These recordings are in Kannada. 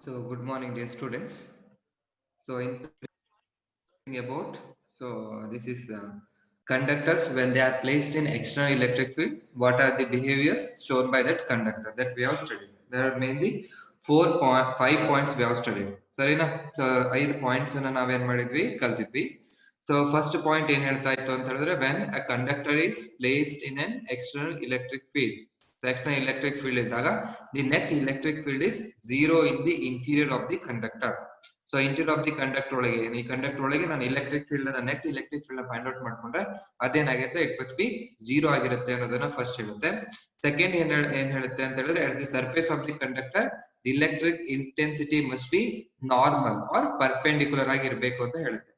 So good morning, dear students. So in about this is the conductors when they are placed in external electric field. What are the behaviors shown by that conductor that we have studied? There are mainly 5 points we have studied. ಸರಿನಾ? So 5 points ಅನ್ನ ನಾವೇನ್ ಮಾಡಿದ್ವಿ ಕಲ್ತಿದ್ವಿ. So first point ಏನ್ ಹೇಳ್ತಾ ಇತ್ತು ಅಂತ ಹೇಳಿದ್ರೆ when a conductor is placed in an external electric field. So external electric field ಇದ್ದಾಗ the net electric field is zero in the interior of the conductor. So interior of the conductor ಒಳಗೆ ಈ ಕಂಡಕ್ಟರ್ ಒಳಗೆ ನಾನು electric field net electric field find out ಮಾಡ್ಕೊಂಡ್ರೆ ಅದೇನಾಗಿರುತ್ತೆ ಇಟ್ ಮಸ್ಟ್ ಬಿ ಜೀರೋ ಆಗಿರುತ್ತೆ ಅನ್ನೋದನ್ನ ಫಸ್ಟ್ ಹೇಳುತ್ತೆ. ಸೆಕೆಂಡ್ ಏನ್ ಹೇಳುತ್ತೆ ಅಂತ ಹೇಳಿದ್ರೆ at the surface of the conductor the electric intensity must be normal R perpendicular ಆಗಿರ್ಬೇಕು ಅಂತ ಹೇಳುತ್ತೆ.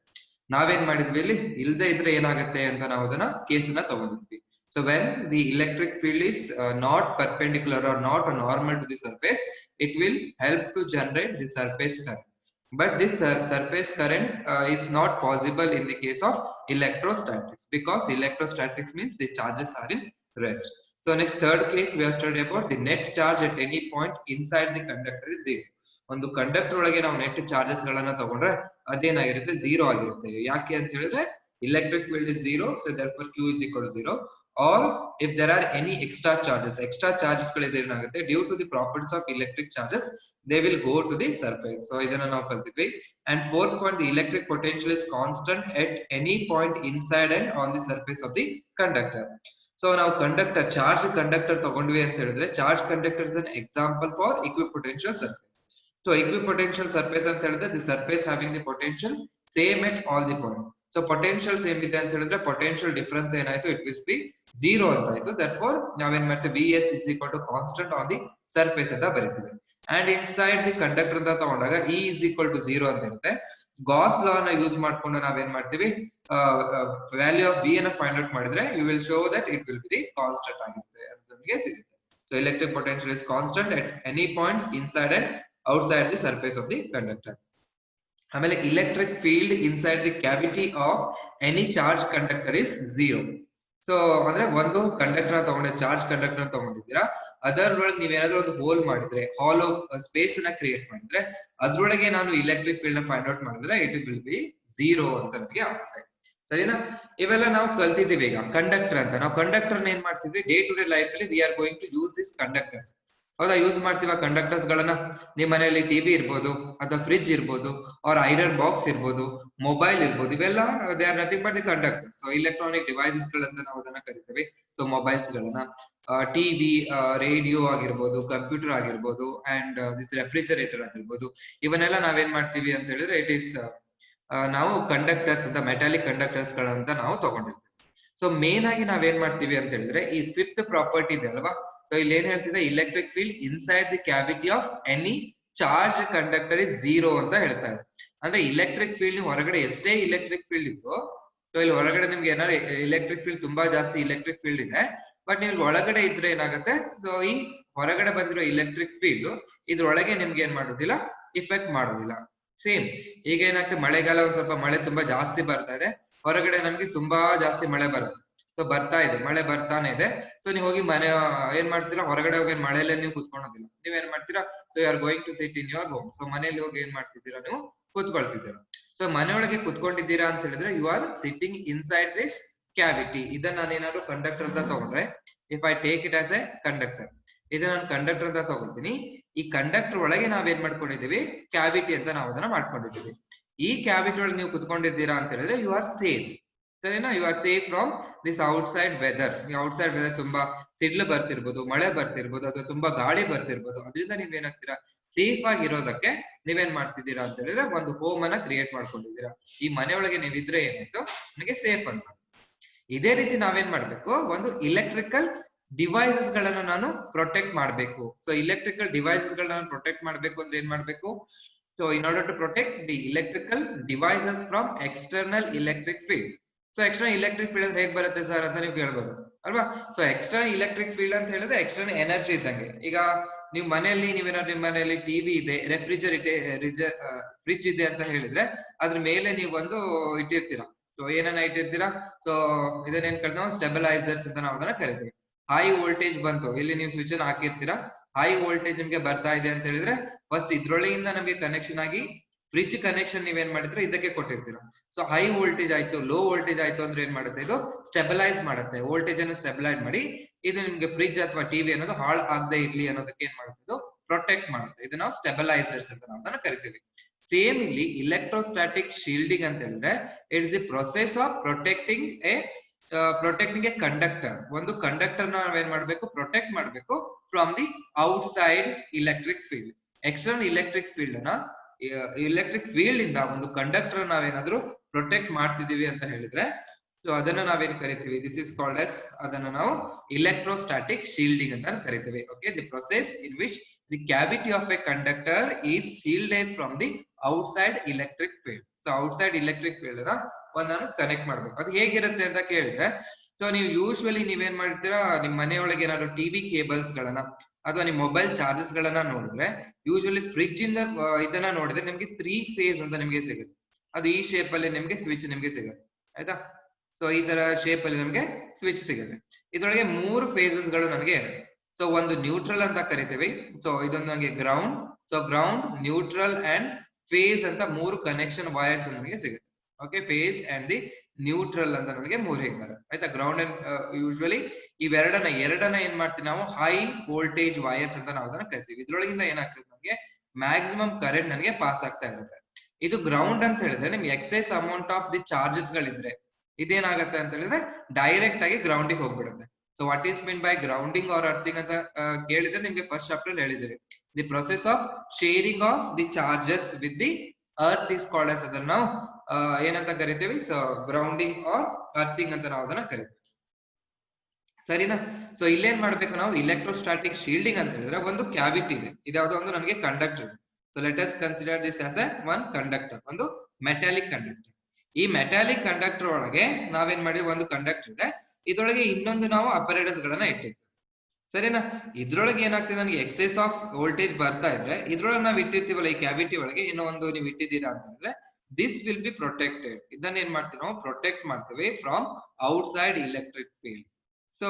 ನಾವೇನ್ ಮಾಡಿದ್ವಿ ಇಲ್ಲಿ ಇಲ್ದೇ ಇದ್ರೆ ಏನಾಗುತ್ತೆ ಅಂತ ನಾವು ಅದನ್ನ ಕೇಸನ್ನ ತಗೊಂಡಿದ್ವಿ. So when the electric field is not perpendicular or not normal to the surface, it will help to generate the surface current. But this surface current is not possible in the case of electrostatics because electrostatics means the charges are in rest. So next third case we have studied about the net charge at any point inside the conductor is zero. ಒಂದು ಕಂಡಕ್ಟರ್ ಒಳಗೆ ನಾವು ನೆಟ್ ಚಾರ್ಜಸ್ ಗಳನ್ನ ತಗೊಂಡ್ರೆ ಅದೇನಾಗಿರುತ್ತೆ ಝೀರೋ ಆಗಿರುತ್ತೆ. ಯಾಕೆ ಅಂತ ಹೇಳಿದ್ರೆ electric field is zero, so therefore Q is equal to zero. Or if there are any extra charges ಗಳಿದ್ರೆ ಏನಾಗುತ್ತೆ due to the properties of electric charges they will go to the surface. So ಇದನ್ನ ನಾವು ಕಲ್ತಿದ್ವಿ. And fourth point, the electric potential is constant at any point inside and on the surface of the conductor. So ನಾವು conductor charge conductor ತಗೊಂಡ್ವಿ ಅಂತ ಹೇಳಿದ್ರೆ charge conductor is an example for equipotential surface. So equipotential surface ಅಂತ ಹೇಳಿದ್ರೆ the surface having the potential same at all the point. So potential same ಇದೆ ಅಂತ ಹೇಳಿದ್ರೆ potential difference ಏನಾಯ್ತು it will be zero ಅಂತ ಆಯ್ತು. Therefore ನಾವೇನ್ ಮಾಡ್ತೀವಿ Vs is equal to constant on the surface ಅಂತ ಬರೀತೀವಿ. And inside the conductor ಅಂತ ತಗೊಂಡಾಗ E is equal to 0 ಅಂತ ಇರುತ್ತೆ. Gauss law ನ ಯೂಸ್ ಮಾಡ್ಕೊಂಡು ನಾವೇನ್ ಮಾಡ್ತೀವಿ ವ್ಯಾಲ್ಯೂ ಆಫ್ V ಅನ್ನ ಫೈಂಡ್ ಔಟ್ ಮಾಡಿದ್ರೆ you will show that it will be constant ಆಗಿರುತ್ತೆ ಅಂತ ನಮಗೆ ಸಿಗುತ್ತೆ. So electric potential is constant at any point inside and outside the surface of the conductor. ಆಮೇಲೆ electric field inside the cavity of any charged conductor is zero. So ಅಂದ್ರೆ ಒಂದು ಕಂಡಕ್ಟರ್ ತಗೊಂಡೆ ಚಾರ್ಜ್ ಕಂಡಕ್ಟರ್ ತಗೊಂಡಿದ್ದೀರಾ, ಅದರೊಳಗೆ ನೀವೇನಾದ್ರೂ ಒಂದು ಹೋಲ್ ಮಾಡಿದ್ರೆ ಹಾಲೋ ಸ್ಪೇಸ್ ನ ಕ್ರಿಯೇಟ್ ಮಾಡಿದ್ರೆ ಅದ್ರೊಳಗೆ ನಾನು ಎಲೆಕ್ಟ್ರಿಕ್ ಫೀಲ್ಡ್ ನ ಫೈಂಡ್ ಔಟ್ ಮಾಡಿದ್ರೆ ಇಟ್ ವಿಲ್ ಬಿ ಝೀರೋ ಅಂತ ನಮಗೆ ಆಗುತ್ತೆ. ಸರಿನಾ? ಇವೆಲ್ಲ ನಾವು ಕಲ್ತಿದ್ದೀವಿ. ಈಗ ಕಂಡಕ್ಟರ್ ಅಂತ ನಾವು ಕಂಡಕ್ಟರ್ ಏನ್ ಮಾಡ್ತಿದ್ವಿ ಡೇ ಟು ಡೇ ಲೈಫ್ ಅಲ್ಲಿ we are going to use this conductors. ಹೌದಾ? ಯೂಸ್ ಮಾಡ್ತೀವ ಕಂಡಕ್ಟರ್ಸ್ ಗಳನ್ನ. ನಿಮ್ ಮನೆಯಲ್ಲಿ ಟಿವಿ ಇರ್ಬೋದು ಅಥವಾ ಫ್ರಿಡ್ಜ್ ಇರ್ಬೋದು ಆರ್ ಐರನ್ ಬಾಕ್ಸ್ ಇರ್ಬೋದು, ಮೊಬೈಲ್ ಇರ್ಬೋದು, ಇವೆಲ್ಲ they are nothing but the conductors. So electronic devices ಗಳಂತ ನಾವು ಅದನ್ನ ಕರಿತೀವಿ. ಸೊ ಮೊಬೈಲ್ಸ್ ಗಳನ್ನ ಟಿವಿ, ರೇಡಿಯೋ ಆಗಿರ್ಬೋದು, ಕಂಪ್ಯೂಟರ್ ಆಗಿರ್ಬೋದು, ಅಂಡ್ ದಿಸ್ ರೆಫ್ರಿಜರೇಟರ್ ಆಗಿರ್ಬೋದು, ಇವನ್ನೆಲ್ಲ ನಾವೇನ್ ಮಾಡ್ತೀವಿ ಅಂತ ಹೇಳಿದ್ರೆ ಇಟ್ ಈಸ್ ನಾವು ಕಂಡಕ್ಟರ್ಸ್ ಅಂತ ಮೆಟಾಲಿಕ್ ಕಂಡಕ್ಟರ್ಸ್ ಗಳಂತ ನಾವು ತಗೊಂಡಿರ್ತೀವಿ. ಸೊ ಮೇನ್ ಆಗಿ ನಾವೇನ್ ಮಾಡ್ತೀವಿ ಅಂತ ಹೇಳಿದ್ರೆ ಈ ಫಿಫ್ತ್ ಪ್ರಾಪರ್ಟಿ ಇದೆ ಅಲ್ವಾ? ಸೊ ಇಲ್ಲಿ ಏನ್ ಹೇಳ್ತಿದೆ electric field inside the cavity of any charge conductor is zero ಅಂತ ಹೇಳ್ತಾ ಇದೆ. ಅಂದ್ರೆ ಇಲೆಕ್ಟ್ರಿಕ್ ಫೀಲ್ಡ್ ಹೊರಗಡೆ ಎಷ್ಟೇ ಇಲೆಕ್ಟ್ರಿಕ್ ಫೀಲ್ಡ್ ಇತ್ತು, ಸೊ ಇಲ್ಲಿ ಹೊರಗಡೆ ನಿಮ್ಗೆ ಏನಾದ್ರು ಎಲೆಕ್ಟ್ರಿಕ್ ಫೀಲ್ಡ್ ತುಂಬಾ ಜಾಸ್ತಿ ಎಲೆಕ್ಟ್ರಿಕ್ ಫೀಲ್ಡ್ ಇದೆ, ಬಟ್ ನೀವು ಒಳಗಡೆ ಇದ್ರೆ ಏನಾಗುತ್ತೆ, ಸೊ ಈ ಹೊರಗಡೆ ಬಂದಿರೋ ಎಲೆಕ್ಟ್ರಿಕ್ ಫೀಲ್ಡ್ ಇದ್ರೊಳಗೆ ನಿಮ್ಗೆ ಏನ್ ಮಾಡೋದಿಲ್ಲ, ಇಫೆಕ್ಟ್ ಮಾಡೋದಿಲ್ಲ. ಸೇಮ್ ಈಗ ಏನಾಗ್ತದೆ, ಮಳೆಗಾಲ ಒಂದ್ ಸ್ವಲ್ಪ ಮಳೆ ತುಂಬಾ ಜಾಸ್ತಿ ಬರ್ತಾ ಇದೆ, ಹೊರಗಡೆ ನಮ್ಗೆ ತುಂಬಾ ಜಾಸ್ತಿ ಮಳೆ ಬರುತ್ತೆ. ಸೊ ಬರ್ತಾ ಇದೆ, ಮಳೆ ಬರ್ತಾನೆ ಇದೆ. ಸೊ ನೀವು ಹೋಗಿ ಮನೆ ಏನ್ ಮಾಡ್ತೀರಾ, ಹೊರಗಡೆ ಹೋಗಿ ಮಳೆಯಲ್ಲೇ ನೀವು ಕುತ್ಕೊಳೋದಿಲ್ಲ. ನೀವೇನ್ ಮಾಡ್ತೀರಾ, so you are going to sit in your home. So ಮನೆಯಲ್ಲಿ ಹೋಗಿ ಏನ್ ಮಾಡ್ತಿದ್ದೀರಾ, ನೀವು ಕೂತ್ಕೊಳ್ತಿದ್ದೀರಾ. ಸೊ ಮನೆಯೊಳಗೆ ಕುತ್ಕೊಂಡಿದ್ದೀರಾ ಅಂತ ಹೇಳಿದ್ರೆ you are sitting inside this cavity. ಇದನ್ನ ನಾನೇನಾದ್ರು ಕಂಡಕ್ಟರ್ ಅಂತ ತಗೊಂಡ್ರೆ, if I take it as a conductor, ಇದನ್ನ ನಾನು ಕಂಡಕ್ಟರ್ ಅಂತ ತಗೊಳ್ತೀನಿ. ಈ ಕಂಡಕ್ಟರ್ ಒಳಗೆ ನಾವೇನ್ ಮಾಡ್ಕೊಂಡಿದೀವಿ, ಕ್ಯಾವಿಟಿ ಅಂತ ನಾವು ಅದನ್ನ ಮಾಡ್ಕೊಂಡಿದೀವಿ. ಈ ಕ್ಯಾವಿಟಿ ಒಳಗೆ ನೀವು ಕುತ್ಕೊಂಡಿದ್ದೀರಾ ಅಂತ ಹೇಳಿದ್ರೆ ಯು ಆರ್ ಸೇಫ್. ಸರಿನಾ? You are safe from this outside weather. ಈ ಔಟ್ಸೈಡ್ ವೆದರ್ ತುಂಬಾ ಸಿಡ್ಲು ಬರ್ತಿರ್ಬೋದು, ಮಳೆ ಬರ್ತಿರ್ಬೋದು, ಅಥವಾ ತುಂಬಾ ಗಾಳಿ ಬರ್ತಿರ್ಬೋದು. ಅದರಿಂದ ನೀವೇನಾಗ್ತೀರಾ, ಸೇಫ್ ಆಗಿರೋದಕ್ಕೆ ನೀವೇನ್ ಮಾಡ್ತಿದ್ದೀರಾ ಅಂತ ಹೇಳಿದ್ರೆ ಒಂದು ಹೋಮ್ ಅನ್ನ ಕ್ರಿಯೇಟ್ ಮಾಡ್ಕೊಂಡಿದ್ದೀರಾ. ಈ ಮನೆಯೊಳಗೆ ನೀವಿದ್ರೆ ಏನಾಯ್ತು, ನನಗೆ ಸೇಫ್ ಅಂತ. ಇದೇ ರೀತಿ ನಾವೇನ್ ಮಾಡ್ಬೇಕು, ಒಂದು ಇಲೆಕ್ಟ್ರಿಕಲ್ ಡಿವೈಸಸ್ ಗಳನ್ನ ನಾನು ಪ್ರೊಟೆಕ್ಟ್ ಮಾಡ್ಬೇಕು. ಸೊ ಇಲೆಕ್ಟ್ರಿಕಲ್ ಡಿವೈಸಸ್ ಗಳನ್ನ ಪ್ರೊಟೆಕ್ಟ್ ಮಾಡ್ಬೇಕು ಅಂದ್ರೆ ಏನ್ ಮಾಡ್ಬೇಕು, so in order to protect the electrical devices from external electric field. So external electric field ಹೇಗ್ ಬರುತ್ತೆ ಸರ್ ಅಂತ ನೀವು ಕೇಳ್ಬೋದು ಅಲ್ವಾ? ಸೊ ಎಕ್ಸ್ಟರ್ನಲ್ ಎಲೆಕ್ಟ್ರಿಕ್ ಫೀಲ್ಡ್ ಅಂತ ಹೇಳಿದ್ರೆ ಎಕ್ಸ್ಟರ್ನಲ್ ಎನರ್ಜಿ ಇದ್ದಂಗೆ. ಈಗ ನೀವು ಮನೆಯಲ್ಲಿ ನೀವೇನಾದ್ರು ನಿಮ್ಮ ಮನೆಯಲ್ಲಿ ಟಿವಿ ಇದೆ, ಫ್ರಿಡ್ಜ್ ಇದೆ ಅಂತ ಹೇಳಿದ್ರೆ ಅದ್ರ ಮೇಲೆ ನೀವು ಒಂದು ಇಟ್ಟಿರ್ತೀರಾ. ಸೊ ಏನನ್ನ ಇಟ್ಟಿರ್ತೀರಾ, ಸೊ ಇದನ್ನೇನ್ ನಾವು ಸ್ಟೆಬಿಲೈಸರ್ಸ್ ಅಂತ ನಾವು ಅದನ್ನ ಕರಿತೀವಿ. ಹೈ ವೋಲ್ಟೇಜ್ ಬಂತು, ಇಲ್ಲಿ ನೀವು ಸ್ವಿಚ್ ಅನ್ನ ಹಾಕಿರ್ತೀರಾ, ಹೈ ವೋಲ್ಟೇಜ್ ನಿಮ್ಗೆ ಬರ್ತಾ ಇದೆ ಅಂತ ಹೇಳಿದ್ರೆ ಫಸ್ಟ್ ಇದ್ರೊಳಗಿಂದ ನಮ್ಗೆ ಕನೆಕ್ಷನ್ ಆಗಿ ಫ್ರಿಡ್ಜ್ ಕನೆಕ್ಷನ್ ನೀವೇನ್ ಮಾಡಿದ್ರೆ ಇದಕ್ಕೆ ಕೊಟ್ಟಿರ್ತೀರಾ. ಸೊ ಹೈ ವೋಲ್ಟೇಜ್ ಆಯ್ತು, ಲೋ ವೋಲ್ಟೇಜ್ ಆಯ್ತು ಅಂದ್ರೆ ಏನ್ ಮಾಡುತ್ತೆ, ಇದು ಸ್ಟೆಬಿಲೈಸ್ ಮಾಡುತ್ತೆ, ವೋಲ್ಟೇಜ್ ಅನ್ನು ಸ್ಟೆಬಿಲೈಸ್ ಮಾಡಿ ಇದು ನಿಮ್ಗೆ ಫ್ರಿಡ್ಜ್ ಅಥವಾ ಟಿವಿ ಅನ್ನೋದು ಹಾಳು ಆಗದೆ ಇರ್ಲಿ ಅನ್ನೋದಕ್ಕೆ ಏನ್ ಮಾಡುತ್ತೆ, ಇದು ಪ್ರೊಟೆಕ್ಟ್ ಮಾಡುತ್ತೆ. ಇದು ನಾವು ಸ್ಟೆಬಿಲೈಸರ್ಸ್ ಅಂತ ನಾವು ಅದನ್ನ ಕರಿತೀವಿ. ಸೇಮ್ ಇಲ್ಲಿ ಇಲೆಕ್ಟ್ರೋಸ್ಟಾಟಿಕ್ ಶೀಲ್ಡಿಂಗ್ ಅಂತ ಹೇಳಿದ್ರೆ it's the process of protecting A conductor. ಒಂದು ಕಂಡಕ್ಟರ್ ನಾವೇನ್ ಮಾಡ್ಬೇಕು, ಪ್ರೊಟೆಕ್ಟ್ ಮಾಡ್ಬೇಕು from the outside electric field. External electric field ನ ಇಲೆಕ್ಟ್ರಿಕ್ ಫೀಲ್ಡ್ ಇಂದ ಒಂದು ಕಂಡಕ್ಟರ್ ನಾವೇನಾದ್ರೂ ಪ್ರೊಟೆಕ್ಟ್ ಮಾಡ್ತಿದೀವಿ ಅಂತ ಹೇಳಿದ್ರೆ ಸೊ ಅದನ್ನ ನಾವೇನ್ ಕರಿತೀವಿ, ದಿಸ್ ಇಸ್ ಕಾಲ್ಡ್ ಎಸ್, ಅದನ್ನ ನಾವು ಇಲೆಕ್ಟ್ರೋಸ್ಟಾಟಿಕ್ ಶೀಲ್ಡಿಂಗ್ ಅಂತ ಕರಿತೀವಿ. Okay, the process in which the cavity of A conductor is shielded from the outside electric field. So outside electric field ನ ಒಂದನ್ನು ಕನೆಕ್ಟ್ ಮಾಡ್ಬೇಕು. ಅದು ಹೇಗಿರುತ್ತೆ ಅಂತ ಕೇಳಿದ್ರೆ, ಸೊ ನೀವು ಯೂಶುವಲಿ ನೀವೇನ್ ಮಾಡ್ತೀರಾ, ನಿಮ್ ಮನೆಯೊಳಗೆ ಏನಾದ್ರು ಟಿವಿ ಕೇಬಲ್ಸ್ ಗಳನ್ನ ಅಥವಾ ನಿಮ್ ಮೊಬೈಲ್ ಚಾರ್ಜಸ್ ಗಳನ್ನ ನೋಡಿದ್ರೆ ಯೂಶುವಲಿ ಫ್ರಿಡ್ಜ್ ಇಂದ ಇದನ್ನ ನೋಡಿದ್ರೆ ನಿಮ್ಗೆ 3 ಫೇಸ್ ಅಂತ ನಿಮ್ಗೆ ಸಿಗುತ್ತೆ. ಅದು ಈ ಶೇಪ್ ಅಲ್ಲಿ ನಿಮ್ಗೆ ಸ್ವಿಚ್ ನಿಮ್ಗೆ ಸಿಗುತ್ತೆ, ಆಯ್ತಾ. ಸೊ ಈ ತರ ಶೇಪ್ ಅಲ್ಲಿ ನಮ್ಗೆ ಸ್ವಿಚ್ ಸಿಗುತ್ತೆ. ಇದ್ರೊಳಗೆ 3 ಫೇಸಸ್ ಗಳು ನನಗೆ ಇರುತ್ತೆ. ಸೊ ಒಂದು ನ್ಯೂಟ್ರಲ್ ಅಂತ ಕರಿತೀವಿ. ಸೊ ಇದೊಂದು ನನಗೆ ground. So ground, neutral and phase ಅಂತ 3 ಕನೆಕ್ಷನ್ ವೈರ್ಸ್ ನಮಗೆ ಸಿಗುತ್ತೆ. Okay, phase and the neutral ಅಂತ ನಮಗೆ 3 ಹೇಗೆ ಆಯ್ತಾ. ಗ್ರೌಂಡ್ ಅಂಡ್ ಯೂಶುವಲಿ ಇವೆರಡನ್ನ ಏನ್ ಮಾಡ್ತೀವಿ ನಾವು, ಹೈ ವೋಲ್ಟೇಜ್ ವೈರ್ಸ್ ಅಂತ ನಾವು ಅದನ್ನ ಕರಿತೀವಿ. ಇದ್ರೊಳಗಿಂದ ಏನಾಗ್ತದೆ, ನಮಗೆ ಮ್ಯಾಕ್ಸಿಮಮ್ ಕರೆಂಟ್ ನನಗೆ ಪಾಸ್ ಆಗ್ತಾ ಇರುತ್ತೆ. ಇದು ಗ್ರೌಂಡ್ ಅಂತ ಹೇಳಿದ್ರೆ ನಿಮ್ಗೆ excess amount of the charges ಗಳಿದ್ರೆ ಇದೇನಾಗತ್ತೆ ಅಂತ ಹೇಳಿದ್ರೆ ಡೈರೆಕ್ಟ್ ಆಗಿ ಗ್ರೌಂಡಿಗೆ ಹೋಗ್ಬಿಡುತ್ತೆ. So what is mean by grounding or earthing ಅಂತ ಕೇಳಿದ್ರೆ ನಿಮ್ಗೆ ಫಸ್ಟ್ ಚಾಪ್ಟರ್ ಹೇಳಿದಿರಿ. The process of sharing of the charges with the earth is called as, ಅದನ್ನ ನಾವು ಏನಂತ ಕರಿತೀವಿ, ಸೊ ಗ್ರೌಂಡಿಂಗ್ ಆರ್ ಅರ್ಥಿಂಗ್ ಅಂತ ನಾವು ಅದನ್ನ ಕರಿತೀವಿ. ಸರಿನಾ. ಸೊ ಇಲ್ಲೇನ್ ಮಾಡ್ಬೇಕು ನಾವು, ಇಲೆಕ್ಟ್ರೋಸ್ಟಾಟಿಕ್ ಶೀಲ್ಡಿಂಗ್ ಅಂತ ಹೇಳಿದ್ರೆ ಒಂದು ಕ್ಯಾವಿಟಿ ಇದೆ, ಇದ್ಯಾವುದೋ ಒಂದು ನನಗೆ ಕಂಡಕ್ಟರ್ ಇದೆ. So let us consider this as A one conductor, ಒಂದು ಮೆಟಾಲಿಕ್ ಕಂಡಕ್ಟರ್. ಈ ಮೆಟಾಲಿಕ್ ಕಂಡಕ್ಟರ್ ಒಳಗೆ ನಾವೇನ್ ಮಾಡಿ, ಒಂದು ಕಂಡಕ್ಟರ್ ಇದೆ, ಇದ್ರೊಳಗೆ ಇನ್ನೊಂದು ನಾವು ಅಪರೇಟರ್ಸ್ ಗಳನ್ನ ಇಟ್ಟಿರ್ತೀವಿ. ಸರಿನಾ. ಇದ್ರೊಳಗೆ ಏನಾಗ್ತದೆ, ನನಗೆ ಎಕ್ಸೆಸ್ ಆಫ್ ವೋಲ್ಟೇಜ್ ಬರ್ತಾ ಇದ್ರೆ ಇದ್ರೊಳಗೆ ನಾವು ಇಟ್ಟಿರ್ತೀವಲ್ಲ ಈ ಕ್ಯಾವಿಟಿ ಒಳಗೆ ಇನ್ನೂ ಒಂದು ನೀವು ಇಟ್ಟಿದ್ದೀರಾ ಅಂತಂದ್ರೆ ದಿಸ್ ವಿಲ್ ಬಿ ಪ್ರೊಟೆಕ್ಟೆಡ್. ಇದನ್ನ ಏನ್ ಮಾಡ್ತೀವಿ ನಾವು, ಪ್ರೊಟೆಕ್ಟ್ ಮಾಡ್ತೀವಿ from outside electric field. So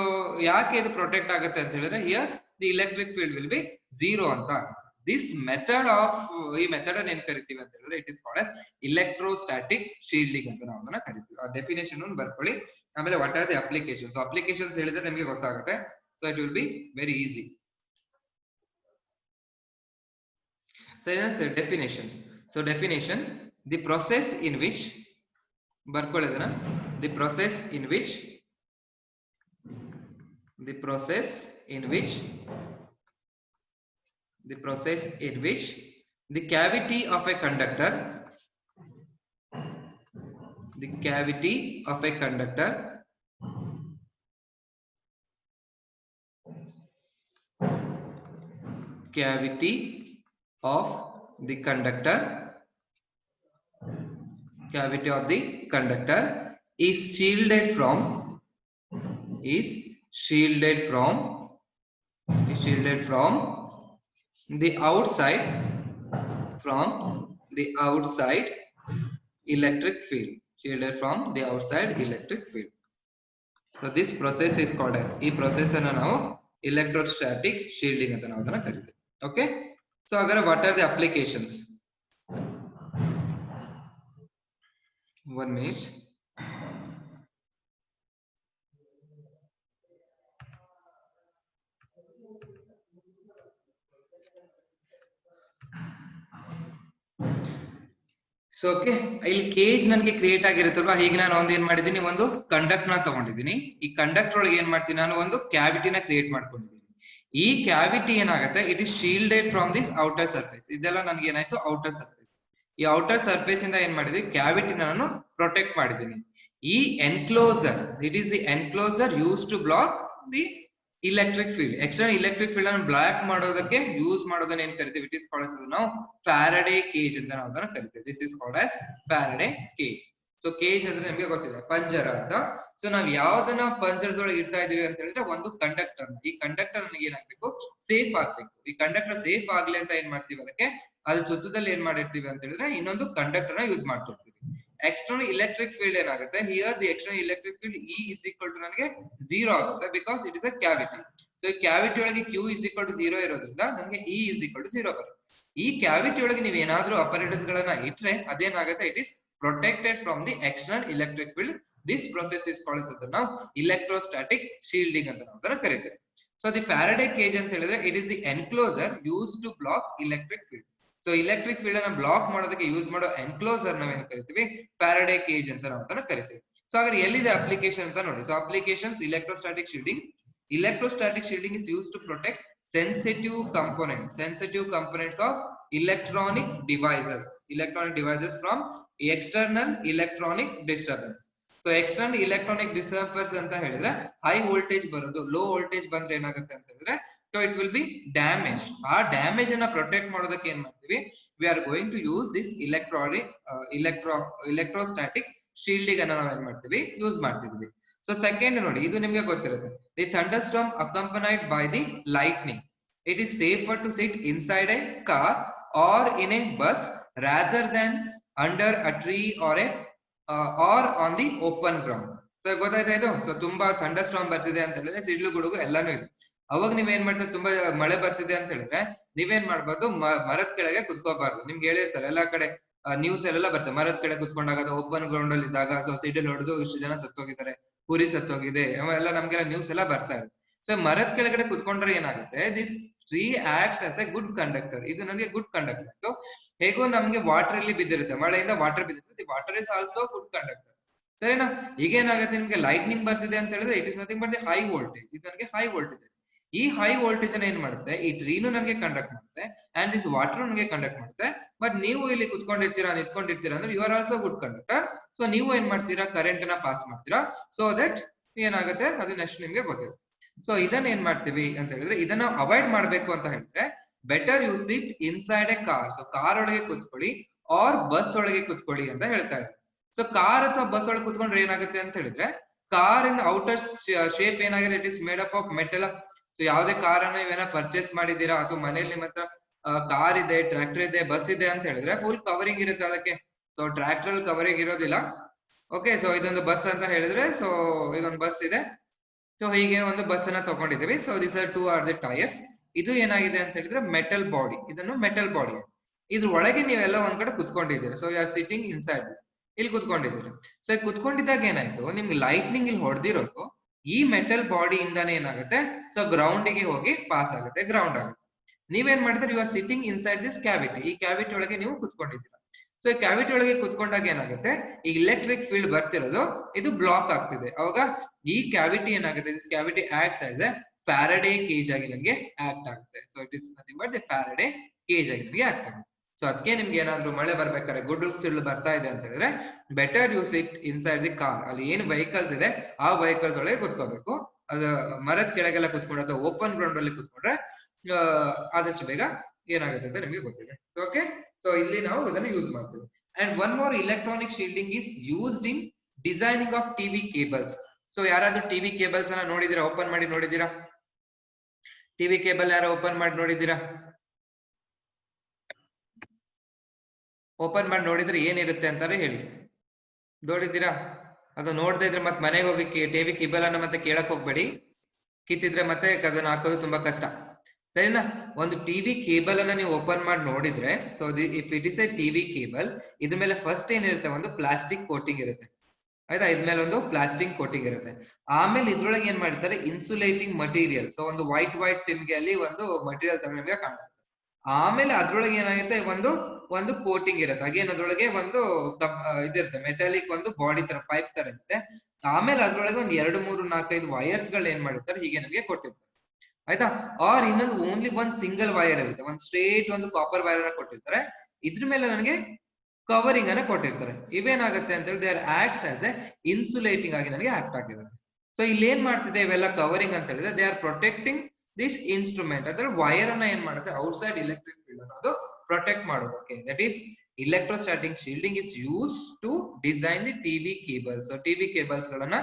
ಯಾಕೆ ಇದು ಪ್ರೊಟೆಕ್ಟ್ ಆಗುತ್ತೆ ಅಂತ ಹೇಳಿದ್ರೆ, here the electric field will be 0 ಅಂತ ಆಗುತ್ತೆ. ದಿಸ್ ಮೆಥಡ್ ಆಫ್, ಈ ಮೆಥಡ್ ಅನ್ನು ಏನ್ ಕರಿತೀವಿ ಅಂತ ಹೇಳಿದ್ರೆ it is called as electrostatic shielding ಅಂತ ನಾವು ಅದನ್ನ ಕರಿತೀವಿ. ಆ ಡೆಫಿನೇಷನ್ ಅನ್ನು ಬರ್ಕೊಳ್ಳಿ. ಆಮೇಲೆ what are the applications, applications ಹೇಳಿದ್ರೆ ನಿಮಗೆ ಗೊತ್ತಾಗುತ್ತೆ. So it will be very easy. So definition. So definition, the process in which barkoledana, the process in which the process in which the cavity of a conductor, the cavity of a conductor cavity of the conductor is shielded from the outside electric field. So this process is called as, ಈ process ಅನ್ನು ನಾವು electrostatic shielding ಅಂತ ನಾವು ಅದನ್ನ ಕರಿತೀವಿ. Okay, so agar what are the applications, 1 minute. So okay, ಇಲ್ಲಿ ಕೇಜ್ ನನಗೆ ಕ್ರಿಯೇಟ್ ಆಗಿರುತ್ತಲ್ವಾ, ಹೀಗೆ ನಾನು ಒಂದು ಏನ್ ಮಾಡಿದೀನಿ, ಒಂದು ಕಂಡಕ್ಟರ್ ನ ತಗೊಂಡಿದ್ದೀನಿ. ಈ ಕಂಡಕ್ಟರ್ ಒಳಗೆ ಏನ್ ಮಾಡ್ತೀನಿ ನಾನು, ಒಂದು ಕ್ಯಾವಿಟಿನ ಕ್ರಿಯೇಟ್ ಮಾಡ್ಕೊಂಡಿದ್ದೀನಿ. ಈ ಕ್ಯಾವಿಟಿ ಏನಾಗುತ್ತೆ, it is shielded from this outer surface. ಇದೆಲ್ಲ ನನಗೆ ಏನಾಯ್ತು, ಔಟರ್ ಸರ್ಫೇಸ್. ಈ ಔಟರ್ ಸರ್ಫೇಸ್ ಇಂದ ಏನ್ ಮಾಡಿದೀನಿ, ಕ್ಯಾವಿಟಿನ ನಾನು ಪ್ರೊಟೆಕ್ಟ್ ಮಾಡಿದ್ದೀನಿ. ಈ enclosure, it is the enclosure use to block the electric field. External electric field ಅನ್ನು ಬ್ಲಾಕ್ ಮಾಡೋದಕ್ಕೆ ಯೂಸ್ ಮಾಡೋದನ್ನ ಏನ್ ಕರಿತೀವಿ, ಇಟ್ ಇಸ್ ಕಾಲ್ಡ್ as ನಾವು ಫ್ಯಾರಡೆ ಕೇಜ್ ಅಂತ ನಾವು ಅದನ್ನ ಕರಿತೀವಿ. This is called as Faraday cage. So cage ಅಂದ್ರೆ ನಿಮಗೆ ಗೊತ್ತಿದೆ, ಪಂಜರ ಅಂತ. ಸೊ ನಾವ್ ಯಾವ್ದನ್ನ ಪಂಜರದೊಳಗೆ ಇಡ್ತಾ ಇದೀವಿ ಅಂತ ಹೇಳಿದ್ರೆ ಒಂದು ಕಂಡಕ್ಟರ್. ಈ ಕಂಡಕ್ಟರ್ ನನಗೆ ಏನಾಗ್ಬೇಕು, ಸೇಫ್ ಆಗ್ಬೇಕು. ಈ ಕಂಡಕ್ಟರ್ ಸೇಫ್ ಆಗ್ಲಿ ಅಂತ ಏನ್ ಮಾಡ್ತೀವಿ, ಅದಕ್ಕೆ ಅದ್ರ ಸುತ್ತದಲ್ಲಿ ಏನ್ ಮಾಡಿರ್ತೀವಿ ಅಂತ ಹೇಳಿದ್ರೆ ಇನ್ನೊಂದು ಕಂಡಕ್ಟರ್ ನ ಯೂಸ್ ಮಾಡ್ತಿರ್ತೀವಿ. ಎಕ್ಸ್ಟರ್ನಲ್ ಎಲೆಕ್ಟ್ರಿಕ್ ಫೀಲ್ಡ್ ಏನಾಗುತ್ತೆ, here the external electric field E is equal to ನನಗೆ 0 ಆಗುತ್ತೆ, because it is a cavity. So ಈ ಕ್ಯಾವಿಟಿ ಒಳಗೆ Q is equal to 0 ಇರೋದ್ರಿಂದ ನನಗೆ E is equal to 0 ಬರುತ್ತೆ. ಈ ಕ್ಯಾವಿಟಿ ಒಳಗೆ ನೀವು ಏನಾದ್ರೂ ಅಪರೇಟರ್ಸ್ ಗಳನ್ನ ಇಟ್ರೆ ಅದೇನಾಗುತ್ತೆ, it is protected from the external electric field. This process is called ಅಂತ ನಾವು ಇಲೆಕ್ಟ್ರೋಸ್ಟಾಟಿಕ್ ಶೀಲ್ಡಿಂಗ್ ಅಂತ ನಾವು ಕರೀತೇವೆ. ಸೊ ದಿ ಫ್ಯಾರಡೆ ಕೇಜ್ ಅಂತ ಹೇಳಿದ್ರೆ it is the enclosure use to block electric field. So electric field ಅನ್ನ ಬ್ಲಾಕ್ ಮಾಡೋದಕ್ಕೆ ಯೂಸ್ ಮಾಡೋ ಎನ್ಕ್ಲೋಸರ್ ನಾವೇನು ಕರಿತೀವಿ, ಫ್ಯಾರಡೆ ಕೇಜ್ ಅಂತ ನಾವು ಕರಿತೀವಿ. ಸೊ ಹಾಗಾದ್ರೆ ಎಲ್ಲಿದೆ ಅಪ್ಲಿಕೇಶನ್ ಅಂತ ನೋಡಿ. So applications electrostatic shielding. Electrostatic shielding is used to protect sensitive components of electronic devices from external electronic disturbance. So external electronic disturbance ಅಂತ ಹೇಳಿದ್ರೆ ಹೈ ವೋಲ್ಟೇಜ್ ಬರೋದು, ಲೋ ವೋಲ್ಟೇಜ್ ಬಂದ್ರೆ ಏನಾಗುತ್ತೆ ಅಂತ ಹೇಳಿದ್ರೆ so it will be damaged. ಆ ಡ್ಯಾಮೇಜ್ ಅನ್ನ ಪ್ರೊಟೆಕ್ಟ್ ಮಾಡೋದಕ್ಕೆ ಏನ್ ಮಾಡ್ತೀವಿ, we are going to use this electrostatic shielding ಅನ್ನ ನಾವು ಏನ್ ಮಾಡ್ತೀವಿ, ಯೂಸ್ ಮಾಡ್ತಿದ್ವಿ. ಸೊ ಸೆಕೆಂಡ್ ನೋಡಿ, ಇದು ನಿಮ್ಗೆ ಗೊತ್ತಿರುತ್ತೆ, the thunderstorm accompanied by the lightning. It is safer to sit inside a car or in a bus rather than under a tree or on the open ground. So ಗೊತ್ತಾಯ್ತಾ ಇದು? ಸೊ ತುಂಬಾ thunderstorm ಬರ್ತಿದೆ ಅಂತ ಹೇಳಿದ್ರೆ ಸಿಡ್ಲು ಗುಡುಗು ಎಲ್ಲಾನು ಇದೆ. ಅವಾಗ ನೀವೇನ್ ಮಾಡ್ತೀವಿ, ತುಂಬಾ ಮಳೆ ಬರ್ತಿದೆ ಅಂತ ಹೇಳಿದ್ರೆ ನೀವೇನ್ ಮಾಡ್ಬಾರ್ದು, ಮರದ ಕೆಳಗೆ ಕುತ್ಕೋಬಾರ್ದು. ನಿಮ್ಗೆ ಹೇಳಿರ್ತಾರೆ ಎಲ್ಲಾ ಕಡೆ ನ್ಯೂಸ್ ಎಲ್ಲ ಬರ್ತದೆ, ಮರದ ಕೆಳಗೆ ಕುತ್ಕೊಂಡಾಗ ಓಪನ್ ಗ್ರೌಂಡ್ ಅಲ್ಲಿ ಇದ್ದಾಗ ಸೊ ಸಿಡಿಲ್ ಹೊಡೆದು ಇಷ್ಟು ಜನ ಸತ್ತೋಗಿದ್ದಾರೆ, ಕುರಿ ಸತ್ತೋಗಿದೆ, ಅವೆಲ್ಲ ನಮ್ಗೆಲ್ಲ ನ್ಯೂಸ್ ಎಲ್ಲ ಬರ್ತಾ ಇದೆ. ಸೊ ಮರದ ಕೆಳಗಡೆ ಕುತ್ಕೊಂಡ್ರೆ ಏನಾಗುತ್ತೆ, this tree acts as A good conductor. ಇದು ನಮಗೆ ಗುಡ್ ಕಂಡಕ್ಟರ್. ಹೇಗೋ ನಮ್ಗೆ ವಾಟರ್ ಇಲ್ಲಿ ಬಿದ್ದಿರುತ್ತೆ, ಮಳೆಯಿಂದ ವಾಟರ್ ಬಿದ್ದಿರುತ್ತೆ, the water is also good conductor. ಸರಿನಾ? ಈಗ ಏನಾಗುತ್ತೆ, ನಿಮ್ಗೆ ಲೈಟ್ನಿಂಗ್ ಬರ್ತಿದೆ ಅಂತ ಹೇಳಿದ್ರೆ it is nothing but the high voltage. ಇದು ನನಗೆ ಹೈ ವೋಲ್ಟೇಜ್. ಈ ಹೈ ವೋಲ್ಟೇಜ್ ಅನ್ನ ಏನ್ ಮಾಡುತ್ತೆ, ಈ ಟ್ರೀನು ನನಗೆ ಕಂಡಕ್ಟ್ ಮಾಡುತ್ತೆ ಅಂಡ್ ದಿಸ್ ವಾಟರ್ ನನಗೆ ಕಂಡಕ್ಟ್ ಮಾಡುತ್ತೆ. ಬಟ್ ನೀವು ಇಲ್ಲಿ ಕುತ್ಕೊಂಡಿರ್ತೀರಾ, ನಿಂತ್ಕೊಂಡಿರ್ತೀರಾ ಅಂದ್ರೆ you are also good conductor. So ನೀವು ಏನ್ ಮಾಡ್ತೀರಾ, ಕರೆಂಟ್ ಅನ್ನ ಪಾಸ್ ಮಾಡ್ತೀರಾ. ಸೊ ದಟ್ ಏನಾಗುತ್ತೆ ಅದು ನೆಕ್ಸ್ಟ್ ನಿಮ್ಗೆ ಗೊತ್ತಿದೆ. ಸೊ ಇದನ್ನ ಏನ್ ಮಾಡ್ತೀವಿ ಅಂತ ಹೇಳಿದ್ರೆ, ಇದನ್ನ ಅವಾಯ್ಡ್ ಮಾಡ್ಬೇಕು ಅಂತ ಹೇಳಿದ್ರೆ better you sit inside a car. So car ಒಳಗೆ ಕುತ್ಕೊಳ್ಳಿ ಆರ್ ಬಸ್ ಒಳಗೆ ಕುತ್ಕೊಳ್ಳಿ ಅಂತ ಹೇಳ್ತಾ ಇದ್ದಾರೆ. ಸೊ ಕಾರ್ ಅಥವಾ ಬಸ್ ಒಳಗೆ ಕುತ್ಕೊಂಡ್ರೆ ಏನಾಗುತ್ತೆ ಅಂತ ಹೇಳಿದ್ರೆ, ಕಾರ್ ಇನ್ ಔಟರ್ ಶೇಪ್ ಏನಾಗಿದೆ, it is made up of metal. So ಯಾವುದೇ ಕಾರ್ ಅನ್ನ ನೀವೇನ ಪರ್ಚೇಸ್ ಮಾಡಿದೀರಾ ಅಥವಾ ಮನೆಯಲ್ಲಿ ನಿಮ್ಮ ಹತ್ರ ಕಾರ್ ಇದೆ, ಟ್ರ್ಯಾಕ್ಟರ್ ಇದೆ, ಬಸ್ ಇದೆ ಅಂತ ಹೇಳಿದ್ರೆ ಫುಲ್ ಕವರಿಂಗ್ ಇರುತ್ತೆ ಅದಕ್ಕೆ. ಸೊ ಟ್ರ್ಯಾಕ್ಟರ್ ಅಲ್ಲಿ ಕವರಿಂಗ್ ಇರೋದಿಲ್ಲ. ಓಕೆ, ಸೊ ಇದೊಂದು ಬಸ್ ಅಂತ ಹೇಳಿದ್ರೆ, ಸೊ ಇದೊಂದು ಬಸ್ ಇದೆ. ಸೊ ಹೀಗೆ ಒಂದು ಬಸ್ ಅನ್ನ ತಗೊಂಡಿದ್ದೀವಿ. So this are 2 are the tyres. ಇದು ಏನಾಗಿದೆ ಅಂತ ಹೇಳಿದ್ರೆ ಮೆಟಲ್ ಬಾಡಿ. ಇದನ್ನು ಮೆಟಲ್ ಬಾಡಿ, ಇದ್ರ ಒಳಗೆ ನೀವೆಲ್ಲ ಒಂದ್ ಕಡೆ ಕುತ್ಕೊಂಡಿದ್ದೀರಿ. So you are sitting inside this. ಇಲ್ಲಿ ಕುತ್ಕೊಂಡಿದ್ದೀರಿ. ಸೊ ಕುತ್ಕೊಂಡಿದ್ದಾಗ ಏನಾಯ್ತು, ನಿಮ್ಗೆ ಲೈಟ್ನಿಂಗ್ ಇಲ್ಲಿ ಹೊಡೆದಿರೋದು ಈ ಮೆಟಲ್ ಬಾಡಿ ಇಂದಾನೆ ಏನಾಗುತ್ತೆ, ಸೊ ಗ್ರೌಂಡ್ ಗೆ ಹೋಗಿ ಪಾಸ್ ಆಗುತ್ತೆ, ಗ್ರೌಂಡ್ ಆಗುತ್ತೆ. ನೀವೇನ್ ಮಾಡ್ತೀರಿ, you are sitting inside this cavity. ಈ ಕ್ಯಾವಿಟಿ ಒಳಗೆ ನೀವು ಕುತ್ಕೊಂಡಿದ್ದೀರಾ. ಸೊ ಈ ಕ್ಯಾವಿಟಿ ಒಳಗೆ ಕುತ್ಕೊಂಡಾಗ ಏನಾಗುತ್ತೆ, ಈ ಎಲೆಕ್ಟ್ರಿಕ್ ಫೀಲ್ಡ್ ಬರ್ತಿರೋದು ಇದು ಬ್ಲಾಕ್ ಆಗ್ತಿದೆ. ಅವಾಗ ಈ ಕ್ಯಾವಿಟಿ ಏನಾಗುತ್ತೆ, this cavity acts as A Faraday cage ಆಗಿ ನಮಗೆ ಆಕ್ಟ್ ಆಗುತ್ತೆ. So it is nothing but the Faraday cage ಆಗಿ ನಮಗೆ ಆಕ್ಟ್ ಆಗುತ್ತೆ. ಸೊ ಅದಕ್ಕೆ ನಿಮ್ಗೆ ಏನಾದ್ರು ಮಳೆ ಬರ್ಬೇಕಾದ್ರೆ ಗುಡ್ಡು ಸಿಡ್ಲು ಬರ್ತಾ ಇದೆ ಅಂತ ಹೇಳಿದ್ರೆ better you sit inside the car. ಅಲ್ಲಿ ಏನು ವೆಹಿಕಲ್ಸ್ ಇದೆ ಆ ವೆಹಿಕಲ್ಸ್ ಒಳಗೆ ಕುತ್ಕೋಬೇಕು. ಅದು ಮರದ ಕೆಳಗೆಲ್ಲ ಕುತ್ಕೊಂಡು ಅಥವಾ ಓಪನ್ ಗ್ರೌಂಡ್ ಅಲ್ಲಿ ಕುತ್ಕೊಂಡ್ರೆ ಆದಷ್ಟು ಬೇಗ ಏನಾಗುತ್ತೆ ಅಂತ ನಿಮಗೆ ಗೊತ್ತಿದೆ. ಓಕೆ, ಸೊ ಇಲ್ಲಿ ನಾವು ಇದನ್ನು ಯೂಸ್ ಮಾಡ್ತೀವಿ. And one more electronic shielding is used in designing of TV cables. So ಯಾರಾದ್ರೂ ಟಿವಿ ಕೇಬಲ್ಸ್ ಅನ್ನ ನೋಡಿದೀರಾ, ಓಪನ್ ಮಾಡಿ ನೋಡಿದೀರಾ? ಟಿವಿ ಕೇಬಲ್ ಯಾರು ಓಪನ್ ಮಾಡಿ ನೋಡಿದೀರಾ? ಓಪನ್ ಮಾಡಿ ನೋಡಿದ್ರೆ ಏನಿರುತ್ತೆ ಅಂತಾರೆ ಹೇಳಿ, ನೋಡಿದ್ದೀರಾ? ಅದು ನೋಡದೇ ಇದ್ರೆ ಮತ್ತೆ ಮನೆಗೆ ಹೋಗಿ ಟಿವಿ ಕೇಬಲ್ ಅನ್ನ ಮತ್ತೆ ಕೇಳಕ್ ಹೋಗ್ಬೇಡಿ. ಕಿತ್ತಿದ್ರೆ ಮತ್ತೆ ಅದನ್ನ ಹಾಕೋದು ತುಂಬಾ ಕಷ್ಟ, ಸರಿನಾ? ಒಂದು ಟಿವಿ ಕೇಬಲ್ ಅನ್ನ ನೀವು ಓಪನ್ ಮಾಡಿ ನೋಡಿದ್ರೆ, so if it is A TV cable, ಇದ್ರ ಮೇಲೆ ಫಸ್ಟ್ ಏನಿರುತ್ತೆ, ಒಂದು ಪ್ಲಾಸ್ಟಿಕ್ ಕೋಟಿಂಗ್ ಇರುತ್ತೆ, ಆಯ್ತಾ? ಇದ್ಮೇಲೆ ಒಂದು ಪ್ಲಾಸ್ಟಿಕ್ ಕೋಟಿಂಗ್ ಇರುತ್ತೆ. ಆಮೇಲೆ ಇದ್ರೊಳಗೆ ಏನ್ ಮಾಡಿರ್ತಾರೆ, ಇನ್ಸುಲೇಟಿಂಗ್ ಮಟೀರಿಯಲ್. ಸೊ ಒಂದು ವೈಟ್ ನಿಮ್ಗೆ ಅಲ್ಲಿ ಒಂದು ಮಟೀರಿಯಲ್ ತರ ನಿಮ್ಗೆ ಕಾಣಿಸುತ್ತೆ. ಆಮೇಲೆ ಅದ್ರೊಳಗೆ ಏನಾಗುತ್ತೆ, ಒಂದು ಕೋಟಿಂಗ್ ಇರುತ್ತೆ. ಅಗೇನ್ ಅದ್ರೊಳಗೆ ಒಂದು ಇದಿರುತ್ತೆ, ಮೆಟಾಲಿಕ್ ಒಂದು ಬಾಡಿ ತರ ಪೈಪ್ ತರ ಇರುತ್ತೆ. ಆಮೇಲೆ ಅದ್ರೊಳಗೆ ಒಂದು 2, 3, 4, 5 ವೈರ್ಸ್ ಗಳು ಏನ್ ಮಾಡಿರ್ತಾರೆ, ಹೀಗೆ ನಮಗೆ ಕೊಟ್ಟಿರ್ತಾರೆ, ಆಯ್ತಾ? ಆರ್ ಇನ್ನೊಂದು ಓನ್ಲಿ ಒಂದು ಸಿಂಗಲ್ ವೈರ್ ಇರುತ್ತೆ, ಒಂದು ಸ್ಟ್ರೇಟ್ ಒಂದು ಕಾಪರ್ ವೈರ್ ಅನ್ನ ಕೊಟ್ಟಿರ್ತಾರೆ. ಇದ್ರ ಮೇಲೆ ನನಗೆ ಕವರಿಂಗ್ ಅನ್ನ ಕೊಟ್ಟಿರ್ತಾರೆ. ಇವೇನಾಗುತ್ತೆ ಅಂತ ಹೇಳಿ they are acts as A insulating ಆಗಿ ನನಗೆ ಆಕ್ಟ್ ಆಗಿರುತ್ತೆ. ಸೊ ಇಲ್ಲಿ ಏನ್ ಮಾಡ್ತಿದೆ ಇವೆಲ್ಲ ಕವರಿಂಗ್ ಅಂತ ಹೇಳಿದ್ರೆ, they R protecting this instrument. ಅಂದ್ರೆ ವೈರ್ ಅನ್ನ ಏನ್ ಮಾಡುತ್ತೆ, ಔಟ್ಸೈಡ್ ಎಲೆಕ್ಟ್ರಿಕ್ ಫೀಲ್ಡ್ ಅನ್ನೋದು ಪ್ರೊಟೆಕ್ಟ್ ಮಾಡೋದಕ್ಕೆ. That is electrostatic shielding is used to design the TV cables. So TV cables ಗಳನ್ನ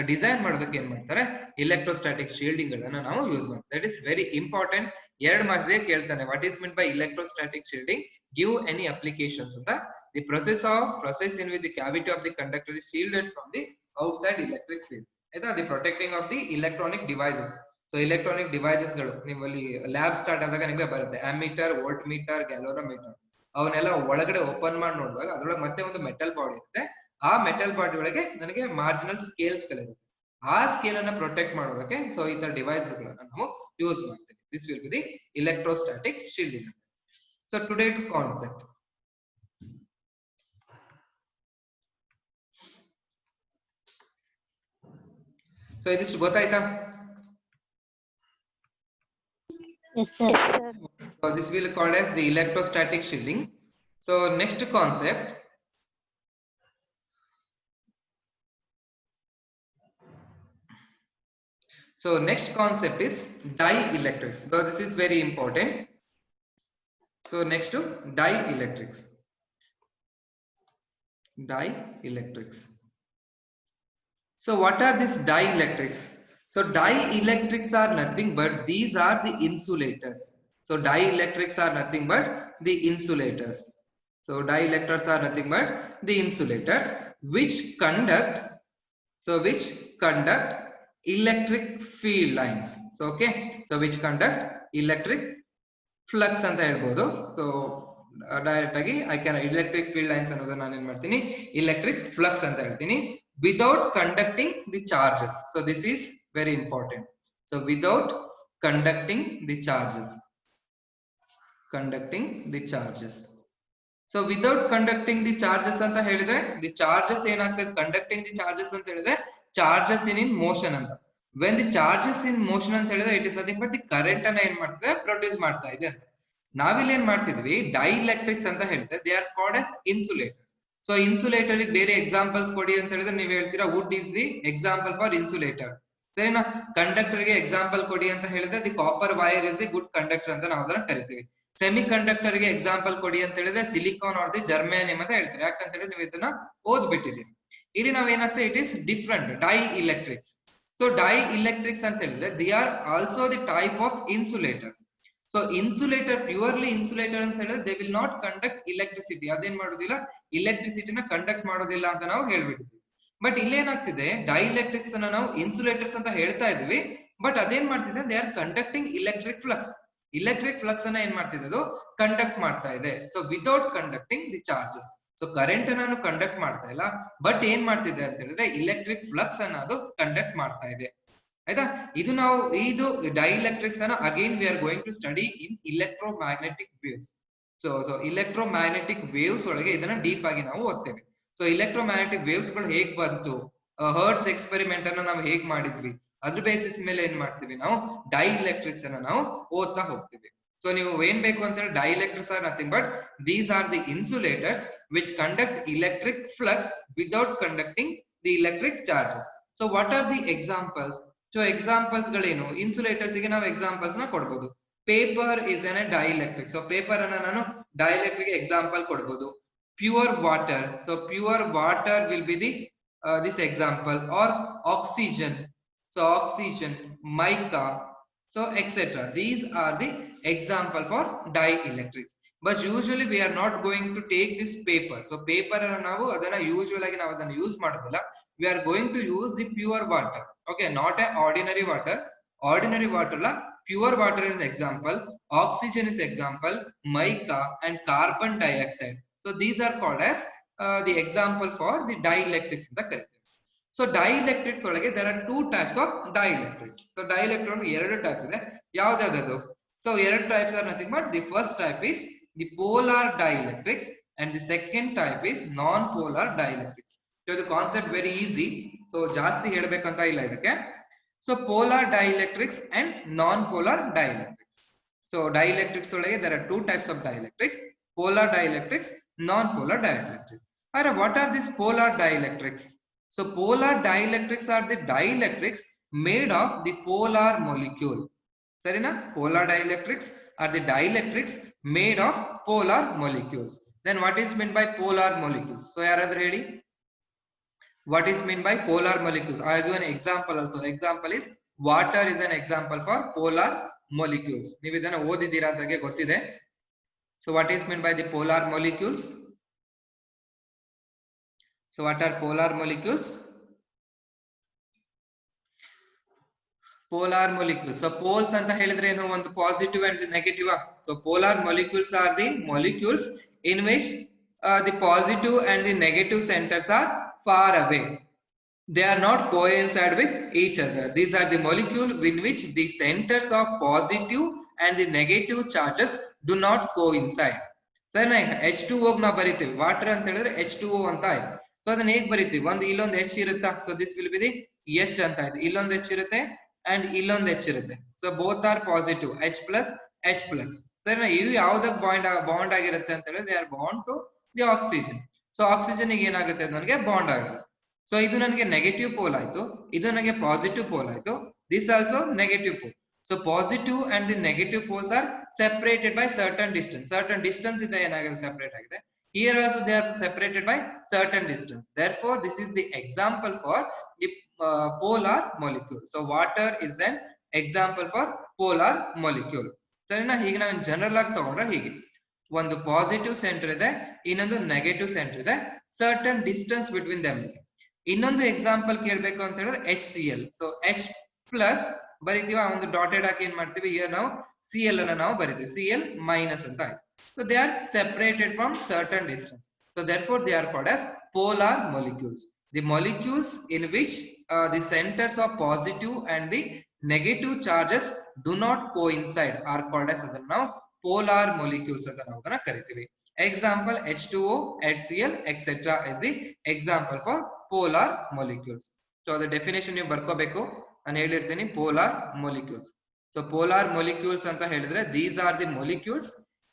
ಡಿಸೈನ್ ಮಾಡೋದಕ್ಕೆ ಏನ್ ಮಾಡ್ತಾರೆ, electrostatic shielding ಗಳನ್ನ ನಾವು ಯೂಸ್ ಮಾಡ್ತೀವಿ. That is very important. 2 marks ಗೆ ಕೇಳ್ತಾನೆ, what is mean by electrostatic shielding, give any applications ಅಂತ the process in which the cavity of the conductor is shielded from the outside electric field. ಆಯ್ತಾ, the protecting of the electronic devices. So electronic devices ಗಳು ನಿಮ್ಮಲ್ಲಿ ಲ್ಯಾಬ್ ಸ್ಟಾರ್ಟ್ ಆದಾಗ ನಿಮಗೆ ಬರುತ್ತೆ ಅಮ್ಮೀಟರ್, ವೋಲ್ಟ್ ಮೀಟರ್, ಗ್ಯಾಲೋರೋಮೀಟರ್. ಅವನ್ನೆಲ್ಲ ಒಳಗಡೆ ಓಪನ್ ಮಾಡಿ ನೋಡಿದಾಗ ಅದ್ರೊಳಗೆ ಮತ್ತೆ ಒಂದು ಮೆಟಲ್ ಬಾಡಿ ಇರುತ್ತೆ. ಆ ಮೆಟಲ್ ಬಾಡಿ ಒಳಗೆ ನನಗೆ ಮಾರ್ಜಿನಲ್ ಸ್ಕೇಲ್ಸ್ ಗಳಿರುತ್ತೆ. ಆ ಸ್ಕೇಲ್ ಅನ್ನ ಪ್ರೊಟೆಕ್ಟ್ ಮಾಡೋದಕ್ಕೆ ಸೊ ಈ ತರ ಡಿವೈಸಸ್ ಗಳನ್ನ ನಾವು ಯೂಸ್ ಮಾಡ್ತೀವಿ. This will be the electrostatic shielding. So today to concept. So idistu gottaita? Yes sir. So this will be called as the electrostatic shielding. So next concept. So next concept is dielectrics. So this is very important. So next to dielectrics. Dielectrics. So what are these dielectrics? So dielectrics are nothing but these are the insulators. So dielectrics are nothing but the insulators. So dielectrics are nothing but the insulators which conduct electric field lines. So okay, so which conduct electric flux anta helbodu. So direct agi I can electric field lines ಅನ್ನೋದನ್ನ ನಾನು ಏನು ಮಾಡ್ತೀನಿ electric flux ಅಂತ ಹೇಳ್ತೀನಿ without conducting the charges. So this is very important. So without conducting the charges. So without conducting the charges anta ಹೇಳಿದ್ರೆ the charges ಏನಾಗ್ತದೆ conducting the charges ಅಂತ ಹೇಳಿದ್ರೆ charges in motion ಅಂತ. when the charges in motion ಅಂತ ಹೇಳಿದ್ರೆ it is nothing but the current ಅನ್ನ ಏನು ಮಾಡ್ತದೆ ಪ್ರೊಡ್ಯೂಸ್ ಮಾಡ್ತಾ ಇದೆ ಅಂತ. ನಾವಿಲ್ಲಿ ಏನ್ ಮಾಡ್ತಿದ್ವಿ ಡೈಎಲೆಕ್ಟ್ರಿಕ್ಸ್ ಅಂತ ಹೇಳ್ತೇವೆ. They are called as insulators. So insulator ಬೇರೆ ಎಕ್ಸಾಂಪಲ್ಸ್ ಕೊಡಿ ಅಂತ ಹೇಳಿದ್ರೆ ನೀವು ಹೇಳ್ತೀರಾ wood is the example for insulator. ಸರಿನಾ? ಕಂಡಕ್ಟರ್ ಗೆ ಎಕ್ಸಾಂಪಲ್ ಕೊಡಿ ಅಂತ ಹೇಳಿದ್ರೆ the copper wire is the good conductor ಅಂತ ನಾವು ಅದನ್ನ ಕರಿತೀವಿ. ಸೆಮಿ ಕಂಡಕ್ಟರ್ ಗೆ ಎಕ್ಸಾಂಪಲ್ ಕೊಡಿ ಅಂತ ಹೇಳಿದ್ರೆ ಸಿಲಿಕಾನ್ ಆರ್ ದಿ ಜರ್ಮೇನಿಯಂ ಅಂತ ಹೇಳ್ತಾರೆ. ಯಾಕಂತ ಹೇಳಿದ್ರೆ ನೀವು ಇದನ್ನ ಓದ್ಬಿಟ್ಟಿದ್ದೀರಿ. ಇಲ್ಲಿ ನಾವೇನಾಗ್ತದೆ it is different dielectrics. So dielectrics ಅಂತ ಹೇಳಿದ್ರೆ the are also the type of insulators. So insulator purely insulator ಅಂತ ಹೇಳಿದ್ರೆ they will not conduct electricity. ಅದೇನ್ ಮಾಡೋದಿಲ್ಲ, ಇಲೆಕ್ಟ್ರಿಸಿಟಿನ ಕಂಡಕ್ಟ್ ಮಾಡೋದಿಲ್ಲ ಅಂತ ನಾವು ಹೇಳ್ಬಿಟ್ಟಿದ್ವಿ. ಬಟ್ ಇಲ್ಲೇನಾಗ್ತಿದೆ ಡೈಎಲೆಕ್ಟ್ರಿಕ್ಸ್ ಅನ್ನ ನಾವು ಇನ್ಸುಲೇಟರ್ಸ್ ಅಂತ ಹೇಳ್ತಾ ಇದೀವಿ. ಬಟ್ ಅದೇನ್ ಮಾಡ್ತಿದೆ they are conducting electric flux. Electric flux ಅನ್ನ ಏನ್ ಮಾಡ್ತಿದೆ ಅದು ಕಂಡಕ್ಟ್ ಮಾಡ್ತಾ ಇದೆ. So without conducting the charges. So current ಅನ್ನು ಕಂಡಕ್ಟ್ ಮಾಡ್ತಾ ಇಲ್ಲ, ಬಟ್ ಏನ್ ಮಾಡ್ತಿದೆ ಅಂತ ಹೇಳಿದ್ರೆ ಇಲೆಕ್ಟ್ರಿಕ್ ಫ್ಲಕ್ಸ್ ಅನ್ನ ಅದು ಕಂಡಕ್ಟ್ ಮಾಡ್ತಾ ಇದೆ. ಆಯ್ತಾ? ಇದು ನಾವು ಇದು ಡೈಎಲೆಕ್ಟ್ರಿಕ್ಸ್ ಅನ್ನ again we are going to study in electromagnetic waves. So electromagnetic waves ಒಳಗೆ ಇದನ್ನ ಡೀಪ್ ಆಗಿ ನಾವು ಓದ್ತೇವೆ. ಸೊ ಇಲೆಕ್ಟ್ರೋಮ್ಯಾಗ್ನೆಟಿಕ್ ವೇವ್ಸ್ ಗಳು ಹೇಗ್ ಬಂತು, ಹರ್ಟ್ಸ್ ಎಕ್ಸ್ಪೆರಿಮೆಂಟ್ ಅನ್ನ ನಾವು ಹೇಗ್ ಮಾಡಿದ್ವಿ, ಅದ್ರ ಬೇಸಿಸ್ ಮೇಲೆ ಏನ್ ಮಾಡ್ತೀವಿ ನಾವು ಡೈಎಲೆಕ್ಟ್ರಿಕ್ಸ್ ಅನ್ನ ನಾವು ಓದ್ತಾ ಹೋಗ್ತೀವಿ. ಸೊ ನೀವು ಏನ್ ಬೇಕು ಅಂತ ಹೇಳಿ dielectrics are nothing but these are the insulators which conduct electric flux without conducting the electric charges. So what are the examples? So examples ಗಳೇನು? ಇನ್ಸುಲೇಟರ್ಸ್ ಗೆ ನಾವು ಎಕ್ಸಾಂಪಲ್ಸ್ ನ ಕೊಡ್ಬೋದು. Paper is an a dielectric. So paper ಅನ್ನ ನಾನು ಡೈಎಲೆಕ್ಟ್ರಿಕ್ ಎಕ್ಸಾಂಪಲ್ ಕೊಡ್ಬೋದು. Pure water, so pure water will be the this example. Or oxygen, so oxygen, mica, so etc. These are the example for dielectrics. But usually we are not going to take this paper. So paper ನಾವು ಅದನ್ನ usually ಆಗಿ ನಾವು ಅದನ್ನ ಯೂಸ್ ಮಾಡೋದಿಲ್ಲ. We are going to use the pure water. Okay, not a ordinary water. Ordinary water la pure water is example, oxygen is example, mica and carbon dioxide. So these are called as the example for the dielectrics in the current. So dielectrics ಒಳಗೆ there are two types of dielectrics. So dielectric ಎರಡು ಟೈಪ್ ಇದೆ. ಯಾವ್ದಾದ್ರು? ಸೊ ಎರಡು types R nothing but the first type is the polar dielectrics and the second type is non polar dielectrics. So ಇದು ಕಾನ್ಸೆಪ್ಟ್ ವೆರಿ ಈಸಿ. ಸೊ ಜಾಸ್ತಿ ಹೇಳ್ಬೇಕಂತ ಇಲ್ಲ ಇದಕ್ಕೆ. So polar dielectrics and non polar dielectrics. So dielectrics ಒಳಗೆ there are two types of dielectrics, polar dielectrics, non polar dielectrics. Alright, what are these polar dielectrics? So polar dielectrics are the dielectrics made of the polar molecule. Sarina? Polar dielectrics are the dielectrics made of polar molecules. Then what is meant by polar molecules? So yaradru heli, what is meant by polar molecules? I will give an example also. Example is water is an example for polar molecules. Neevu idanna odidira anta gottide. So what is meant by the polar molecules? So what are polar molecules? Polar molecules. So poles anta helidre eno ಒಂದು positive and negative. So polar molecules are the molecules in which the positive and the negative centers are far away. They are not coincide with each other. These are the molecule in which the centers of positive and the negative charges do not coincide. ಸರಿ ನಾ H2O ನಾವು ಬರಿತೀವಿ ವಾಟರ್ ಅಂತ ಹೇಳಿದ್ರೆ H2O ಅಂತ ಆಯ್ತು. ಸೊ ಅದನ್ನ ಹೇಗೆ ಬರಿತೀವಿ, ಒಂದು ಇಲ್ಲೊಂದು H ಇರುತ್ತಾ, so this will be the H ಅಂತ ಆಯ್ತು, ಇಲ್ಲೊಂದು H ಇರುತ್ತೆ ಅಂಡ್ ಇಲ್ಲೊಂದು H ಇರುತ್ತೆ. So both are positive, H plus H plus. ಸರಿನಾ, ಇವು ಯಾವ್ದಕ್ಕೆ ಬಾಂಡ್ ಆಗಿರುತ್ತೆ ಅಂತ ಹೇಳಿದ್ರೆ they are bond to the oxygen. So oxygen ಗೆ ಏನಾಗುತ್ತೆ, ನನಗೆ ಬಾಂಡ್ ಆಗುತ್ತೆ. ಸೊ ಇದು ನನಗೆ ನೆಗೆಟಿವ್ ಪೋಲ್ ಆಯ್ತು, ಇದು ನನಗೆ ಪಾಸಿಟಿವ್ ಪೋಲ್ ಆಯ್ತು, this also negative pole. So positive and the negative poles are separated by certain distance. Certain distance is the separate agide. Here also they are separated by certain distance. Therefore, this is the example for the polar molecule. So water is then example for polar molecule. ಸರಿನಾ, ಹೀಗೆ ನಾವು ಜನರಲ್ ಆಗಿ ತಗೊಂಡ್ರೆ ಹೀಗೆ ಒಂದು ಪಾಸಿಟಿವ್ ಸೆಂಟರ್ ಇದೆ, ಇನ್ನೊಂದು ನೆಗೆಟಿವ್ ಸೆಂಟರ್ ಇದೆ, ಸರ್ಟನ್ ಡಿಸ್ಟೆನ್ಸ್ ಬಿಟ್ವೀನ್ ದೆಮ್ ಇದೆ. ಇನ್ನೊಂದು ಎಕ್ಸಾಂಪಲ್ ಕೇಳಬೇಕು ಅಂತ ಹೇಳಿದ್ರೆ HCl. ಸೊ H ಪ್ಲಸ್ ಬರಿತೀವಿ, ಆ ಒಂದು ಡಾಟೆಡ್ ಹಾಕಿ ಏನ್ ಮಾಡ್ತೀವಿ, ಇಯರ್ ನಾವು Cl ಅನ್ನ ನಾವು ಬರಿತೀವಿ, Cl ಮೈನಸ್ ಅಂತ ಆಯ್ತು. So they are separated from certain distance. So therefore they are called as polar molecules. The molecules in which the centers of positive and the negative charges do not coincide are called as ಅದನ್ನ ನಾವು polar molecules ಅಂತ ನಾವು ಅದನ್ನ ಕರಿತೀವಿ. Example H2O, HCl, etc. is the example for polar molecules. So the definition ನೀವು ಬರ್ಕೋಬೇಕು, ನಾನು ಹೇಳಿರ್ತೀನಿ polar molecules. So polar molecules ಅಂತ ಹೇಳಿದ್ರೆ these are the molecules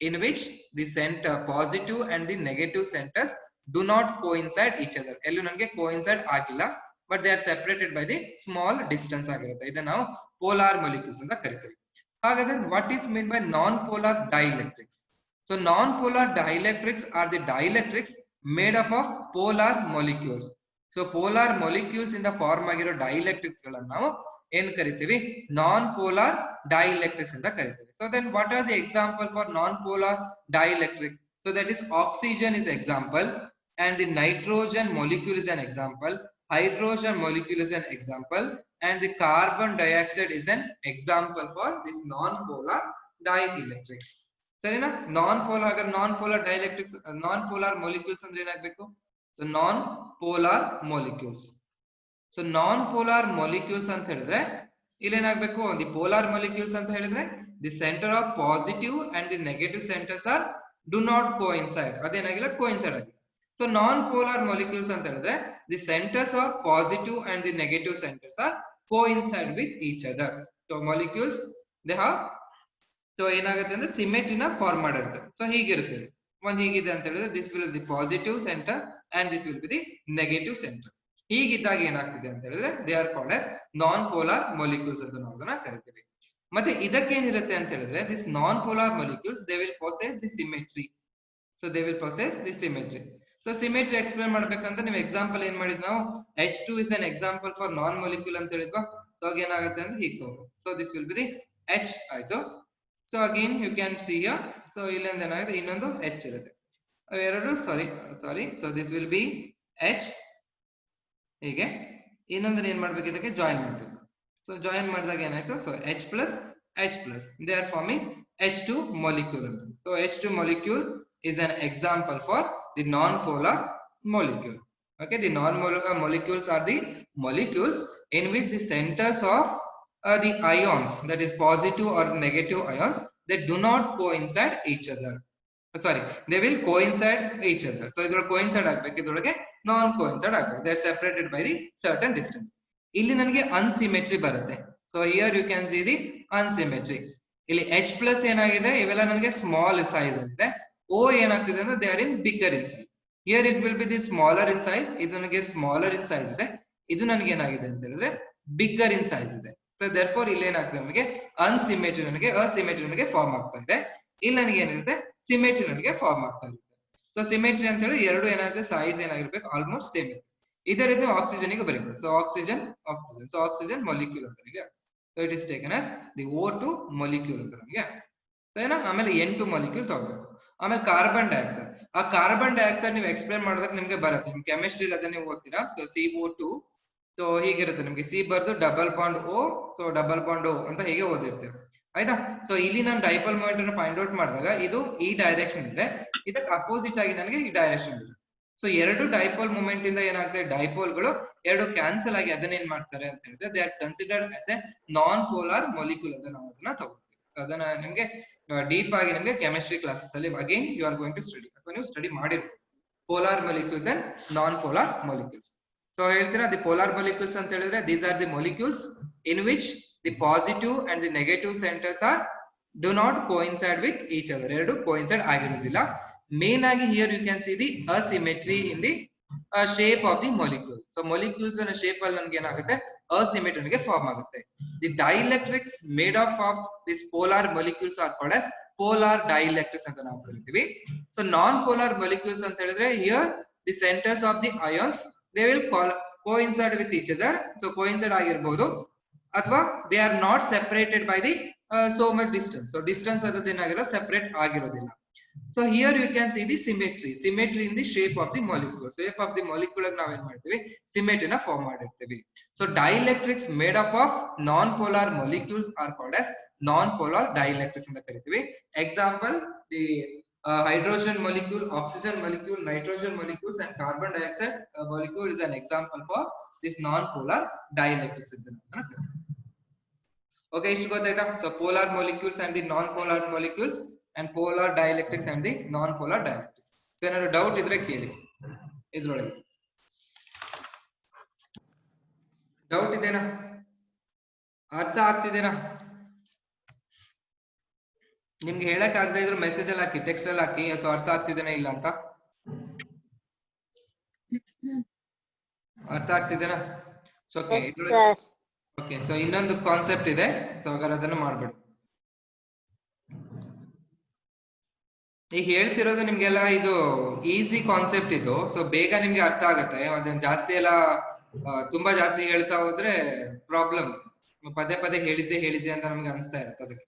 in which the center positive and the negative centers do not coincide each other. ಎಲ್ಲೂ ನನಗೆ coincide ಆಗಿಲ್ಲ, but they are separated by the small distance ಆಗಿರುತ್ತೆ. ಇದನ್ನ ನಾವು polar molecules ಅಂತ ಕರಿತೀವಿ. ಹಾಗಾದ್ರೆ what is meant by non-polar dielectrics? So non-polar dielectrics are the dielectrics made up of polar molecules. So polar molecules in the form ಆಗಿರೋ dielectrics ಗಳನ್ನು ನಾವು ಏನ್ ಕರಿತೀವಿ, ನಾನ್ ಪೋಲಾರ್ ಡೈಎಲೆಕ್ಟ್ರಿಕ್ಸ್ ಅಂತ ಕರಿತೀವಿ. So then what are the example for non-polar dielectric? So that is oxygen is example, and the nitrogen molecule is an example, hydrogen molecule is an example, and the carbon dioxide is an example for this non-polar dielectrics. ಸರಿನಾ, non-polar dielectrics, non-polar molecules ಅಂದ್ರೆ ಏನಾಗಬೇಕು, so non-polar molecules. So non polar molecules ಅಂತ ಹೇಳಿದ್ರೆ ಇಲ್ಲಿ ಏನಾಗಬೇಕು, ದಿ ಪೋಲಾರ್ ಮೊಲಿಕ್ಯೂಲ್ಸ್ ಅಂತ ಹೇಳಿದ್ರೆ the centre of positive and the negative centres are do not coincide, ಅದೇನಾಗಿಲ್ಲ ಕೋಇನ್ಸೈಡ್ ಆಗಿದೆ. ಸೊ ನಾನ್ ಪೋಲಾರ್ ಮೊಲಿಕ್ಯೂಲ್ಸ್ ಅಂತ ಹೇಳಿದ್ರೆ the centres of positive and the negative centres are coincide with each other. So molecules they have, so ಏನಾಗುತ್ತೆ ಅಂದ್ರೆ ಸಿಮೆಟ್ರಿನ ಫಾರ್ಮ್ ಮಾಡಿರುತ್ತೆ. ಸೊ ಹೀಗಿರುತ್ತೆ, ಒಂದು ಹೀಗಿದೆ ಅಂತ ಹೇಳಿದ್ರೆ this will the positive centre and this will be the negative centre. ಹೀಗಿದ್ದಾಗ ಏನಾಗ್ತಿದೆ ಅಂತ ಹೇಳಿದ್ರೆ they are called as non polar molecules ಅಂತ ನಾವು ಅದನ್ನ ಕರಿತೀವಿ. ಮತ್ತೆ ಇದಕ್ಕೇನಿರುತ್ತೆ ಅಂತ ಹೇಳಿದ್ರೆ this non polar molecules they will possess the symmetry. So they will possess the symmetry. So symmetry explain ಮಾಡ್ಬೇಕಂತ ನೀವು ಎಕ್ಸಾಂಪಲ್ ಏನ್ ಮಾಡಿದ್ ನಾವು, H2 is an example for non molecule ಅಂತ ಹೇಳಿದ್ವಾ. ಸೊ ಆಗ ಏನಾಗುತ್ತೆ ಅಂದ್ರೆ ಹೀಗೆ ತಗೋ, so this will be the H ಆಯ್ತು. So again you can see here, so ಇಲ್ಲಿಂದ ಏನಾಗುತ್ತೆ ಇನ್ನೊಂದು H ಇರುತ್ತೆ, ಎರಡು ಸಾರಿ so this will be H. ಹೀಗೆ ಇನ್ನೊಂದನ್ನ ಏನ್ ಮಾಡ್ಬೇಕು, ಇದಕ್ಕೆ ಜಾಯಿನ್ ಮಾಡ್ಬೇಕು. ಸೊ ಜಾಯಿನ್ ಮಾಡಿದಾಗ ಏನಾಯ್ತು, so H plus H plus they are farming H2 molecule ಅಂತ. So H2 molecule is an example for the non-polar molecule. Okay, the non-polar molecules are the molecules in which the centers of the ions, that is positive or negative ions, they do not coincide each other. Sorry, they will coincide each other. So idrolage coincide ಆಗಬೇಕು, idrolage non coincide ಆಗಬೇಕು. They are separated by the certain distance. ಇಲ್ಲಿ ನನಗೆ unsymmetry ಬರುತ್ತೆ. So here you can see the unsymmetry. ಇಲ್ಲಿ H plus ಏನಾಗಿದೆ, ಇವೆಲ್ಲ ನನಗೆ small size ಇದೆ. O ಏನಾಗ್ತಿದೆ ಅಂದ್ರೆ they are in bigger in size. Here it will be the smaller in size. ಇದು ನನಗೆ smaller in size ಇದೆ, ಇದು ನನಗೆ ಏನಾಗಿದೆ ಅಂತ ಹೇಳಿದ್ರೆ bigger in size ಇದೆ. So therefore ಇಲ್ಲಿ ಏನಾಗ್ತದೆ, ನನಗೆ unsymmetry, ನನಗೆ asymmetry ನನಗೆ ಫಾರ್ಮ್ ಆಗ್ತಾ ಇದೆ. ಇಲ್ಲಿ ನನಗೆ ಏನಿರುತ್ತೆ, ಸಿಮೆಟ್ರಿ ನನಗೆ ಫಾರ್ಮ್ ಆಗ್ತಾ ಇರುತ್ತೆ. ಸೊ ಸಿಮೆಟ್ರಿ ಅಂತ ಹೇಳಿ ಎರಡು ಏನಾಗುತ್ತೆ, ಸೈಜ್ ಏನಾಗಿರ್ಬೇಕು ಆಲ್ಮೋಸ್ಟ್ ಸೇಮ್. ಇದೇ ರೀತಿ ಆಕ್ಸಿಜನ್ ಗೆ ಬರೀಬೇಕು. So oxygen so oxygen molecule ಅಂತ ನನಗೆ, so it is taken as the O2 molecule ಅಂತ ನಮಗೆ. ಆಮೇಲೆ N2 ಮೊಲಿಕ್ಯೂಲ್ ತಗೋಬೇಕು. ಆಮೇಲೆ ಕಾರ್ಬನ್ ಡೈಆಕ್ಸೈಡ್. ಆ ಕಾರ್ಬನ್ ಡೈಆಕ್ಸೈಡ್ ನೀವು ಎಕ್ಸ್ಪ್ಲೇನ್ ಮಾಡೋದಕ್ಕೆ ನಿಮ್ಗೆ ಬರುತ್ತೆ, ನಿಮ್ ಕೆಮಿಸ್ಟ್ರಿ ಅದನ್ನ ನೀವು ಓದ್ತೀರಾ. ಸೊ CO2, ಸೊ ಹೀಗಿರುತ್ತೆ ನಿಮ್ಗೆ, ಸಿ ಬರ್ದು double bond O, so double bond O ಅಂತ ಹೀಗೆ ಓದಿರ್ತೀವಿ ಆಯ್ತಾ. ಸೊ ಇಲ್ಲಿ ನಾನು ಡೈಪೋಲ್ ಮೊಮೆಂಟ್ ಅನ್ನು ಫೈಂಡ್ ಔಟ್ ಮಾಡಿದಾಗ ಇದು ಈ ಡೈರೆಕ್ಷನ್ ಇದೆ, ಇದಕ್ಕೆ ಅಪೋಸಿಟ್ ಆಗಿ ನನಗೆ ಈ ಡೈರೆಕ್ಷನ್ ಇದೆ. ಸೊ ಎರಡು ಡೈಪೋಲ್ ಮೂಮೆಂಟ್ ಇಂದ ಏನಾಗುತ್ತೆ, ಡೈಪೋಲ್ಗಳು ಎರಡು ಕ್ಯಾನ್ಸಲ್ ಆಗಿ ಅದನ್ನ ಏನ್ ಮಾಡ್ತಾರೆ ಅಂತ ಹೇಳಿದ್ರೆ they are considered as a non polar molecule ಅಂತ ನಾವು ಅದನ್ನ ತಗೋತೀವಿ. ಅದನ್ನ ನಿಮ್ಗೆ ಡೀಪ್ ಆಗಿ ನಿಮ್ಗೆ ಕೆಮಿಸ್ಟ್ರಿ ಕ್ಲಾಸಸ್ ಅಲ್ಲಿ again you are going to study, ಅಥವಾ ನೀವು ಸ್ಟಡಿ ಮಾಡಿರ್ಬೋದು polar molecules and non polar molecules. So ಹೇಳ್ತೀರಾ ದಿ ಪೋಲಾರ್ ಮೊಲಿಕ್ಯೂಲ್ಸ್ ಅಂತ ಹೇಳಿದ್ರೆ these are the molecules in which the positive and the negative centres are do not coincide with each other, ಎರಡು ಕೋಇನ್ಸೈಡ್ ಆಗಿರೋದಿಲ್ಲ. ಮೇನ್ ಆಗಿ here you can see the asymmetry in the shape of the molecule. So molecules and shape ಅಲ್ಲಿ ನಮಗೆ ಏನಾಗುತ್ತೆ, asymmetry ಗೆ ಫಾರ್ಮ್ ಆಗುತ್ತೆ. The dielectrics made of these polar molecules are called as polar dielectrics ಅಂತ ನಾವು ಕರಿತೀವಿ. So non polar molecules ಅಂತ ಹೇಳಿದ್ರೆ here the centers of the ions they will coincide with each other. So coincide ಆಗಿರಬಹುದು ಅಥವಾ they are not separated by the so much distance. So distance ಅದಕ್ಕೆ ಏನಾಗಿರೋ separate ಆಗಿರೋದಿಲ್ಲ. So here you can see the symmetry in the shape of the molecule. Shape of the molecule ನಾವು ಏನ್ ಮಾಡ್ತೀವಿ, symmetry ನ ಫಾರ್ಮ್ ಮಾಡಿರ್ತೀವಿ. So dielectrics made up of non-polar molecules are called as non-polar dielectrics ಅಂತ ಕರಿತೀವಿ. Example, the hydrogen molecule, oxygen molecule, nitrogen molecules and carbon dioxide molecule is an example for this non-polar dielectrics. Okay, ಇಷ್ಟು ಗೊತ್ತಾಯ್ತಾ? So polar molecules and the non-polar molecules and polar dielectrics and the non-polar dielectrics. So ಏನಾದ್ರು ಡೌಟ್ ಇದ್ರೆ ಕೇಳಿ ಇದ್ರೊಳಗೆ. ಡೌಟ್ ಇದೆನಾ, ಅರ್ಥ ಆಗ್ತಿದೇನಾ? ನಿಮ್ಗೆ ಹೇಳಕ್ ಆಗದೆ ಇದ್ರು ಮೆಸೇಜ್ ಅಲ್ಲಿ ಹಾಕಿ, ಟೆಕ್ಸ್ಟ್ ಅಲ್ಲಿ ಹಾಕಿ, ಸೊ ಅರ್ಥ ಆಗ್ತಿದೇನಾ ಇಲ್ಲ ಅಂತ. ಅರ್ಥ ಆಗ್ತಿದೇನಾ? ಸೊ ಓಕೆ, ಸೊ ಇನ್ನೊಂದು ಕಾನ್ಸೆಪ್ಟ್ ಇದೆ, ಸೊ ಹಾಗಾದ್ರೆ ಅದನ್ನ ಮಾಡ್ಬೇಡಿ. ಈಗ ಹೇಳ್ತಿರೋದು ನಿಮ್ಗೆಲ್ಲ ಇದು ಈಸಿ ಕಾನ್ಸೆಪ್ಟ್ ಇದು, ಸೊ ಬೇಗ ನಿಮ್ಗೆ ಅರ್ಥ ಆಗುತ್ತೆ. ಅದನ್ನ ಜಾಸ್ತಿ ಎಲ್ಲ ತುಂಬಾ ಜಾಸ್ತಿ ಹೇಳ್ತಾ ಹೋದ್ರೆ ಪ್ರಾಬ್ಲಮ್, ಪದೇ ಪದೇ ಹೇಳಿದ್ದೆ ಅಂತ ನಮ್ಗೆ ಅನಿಸ್ತಾ ಇರುತ್ತೆ ಅದಕ್ಕೆ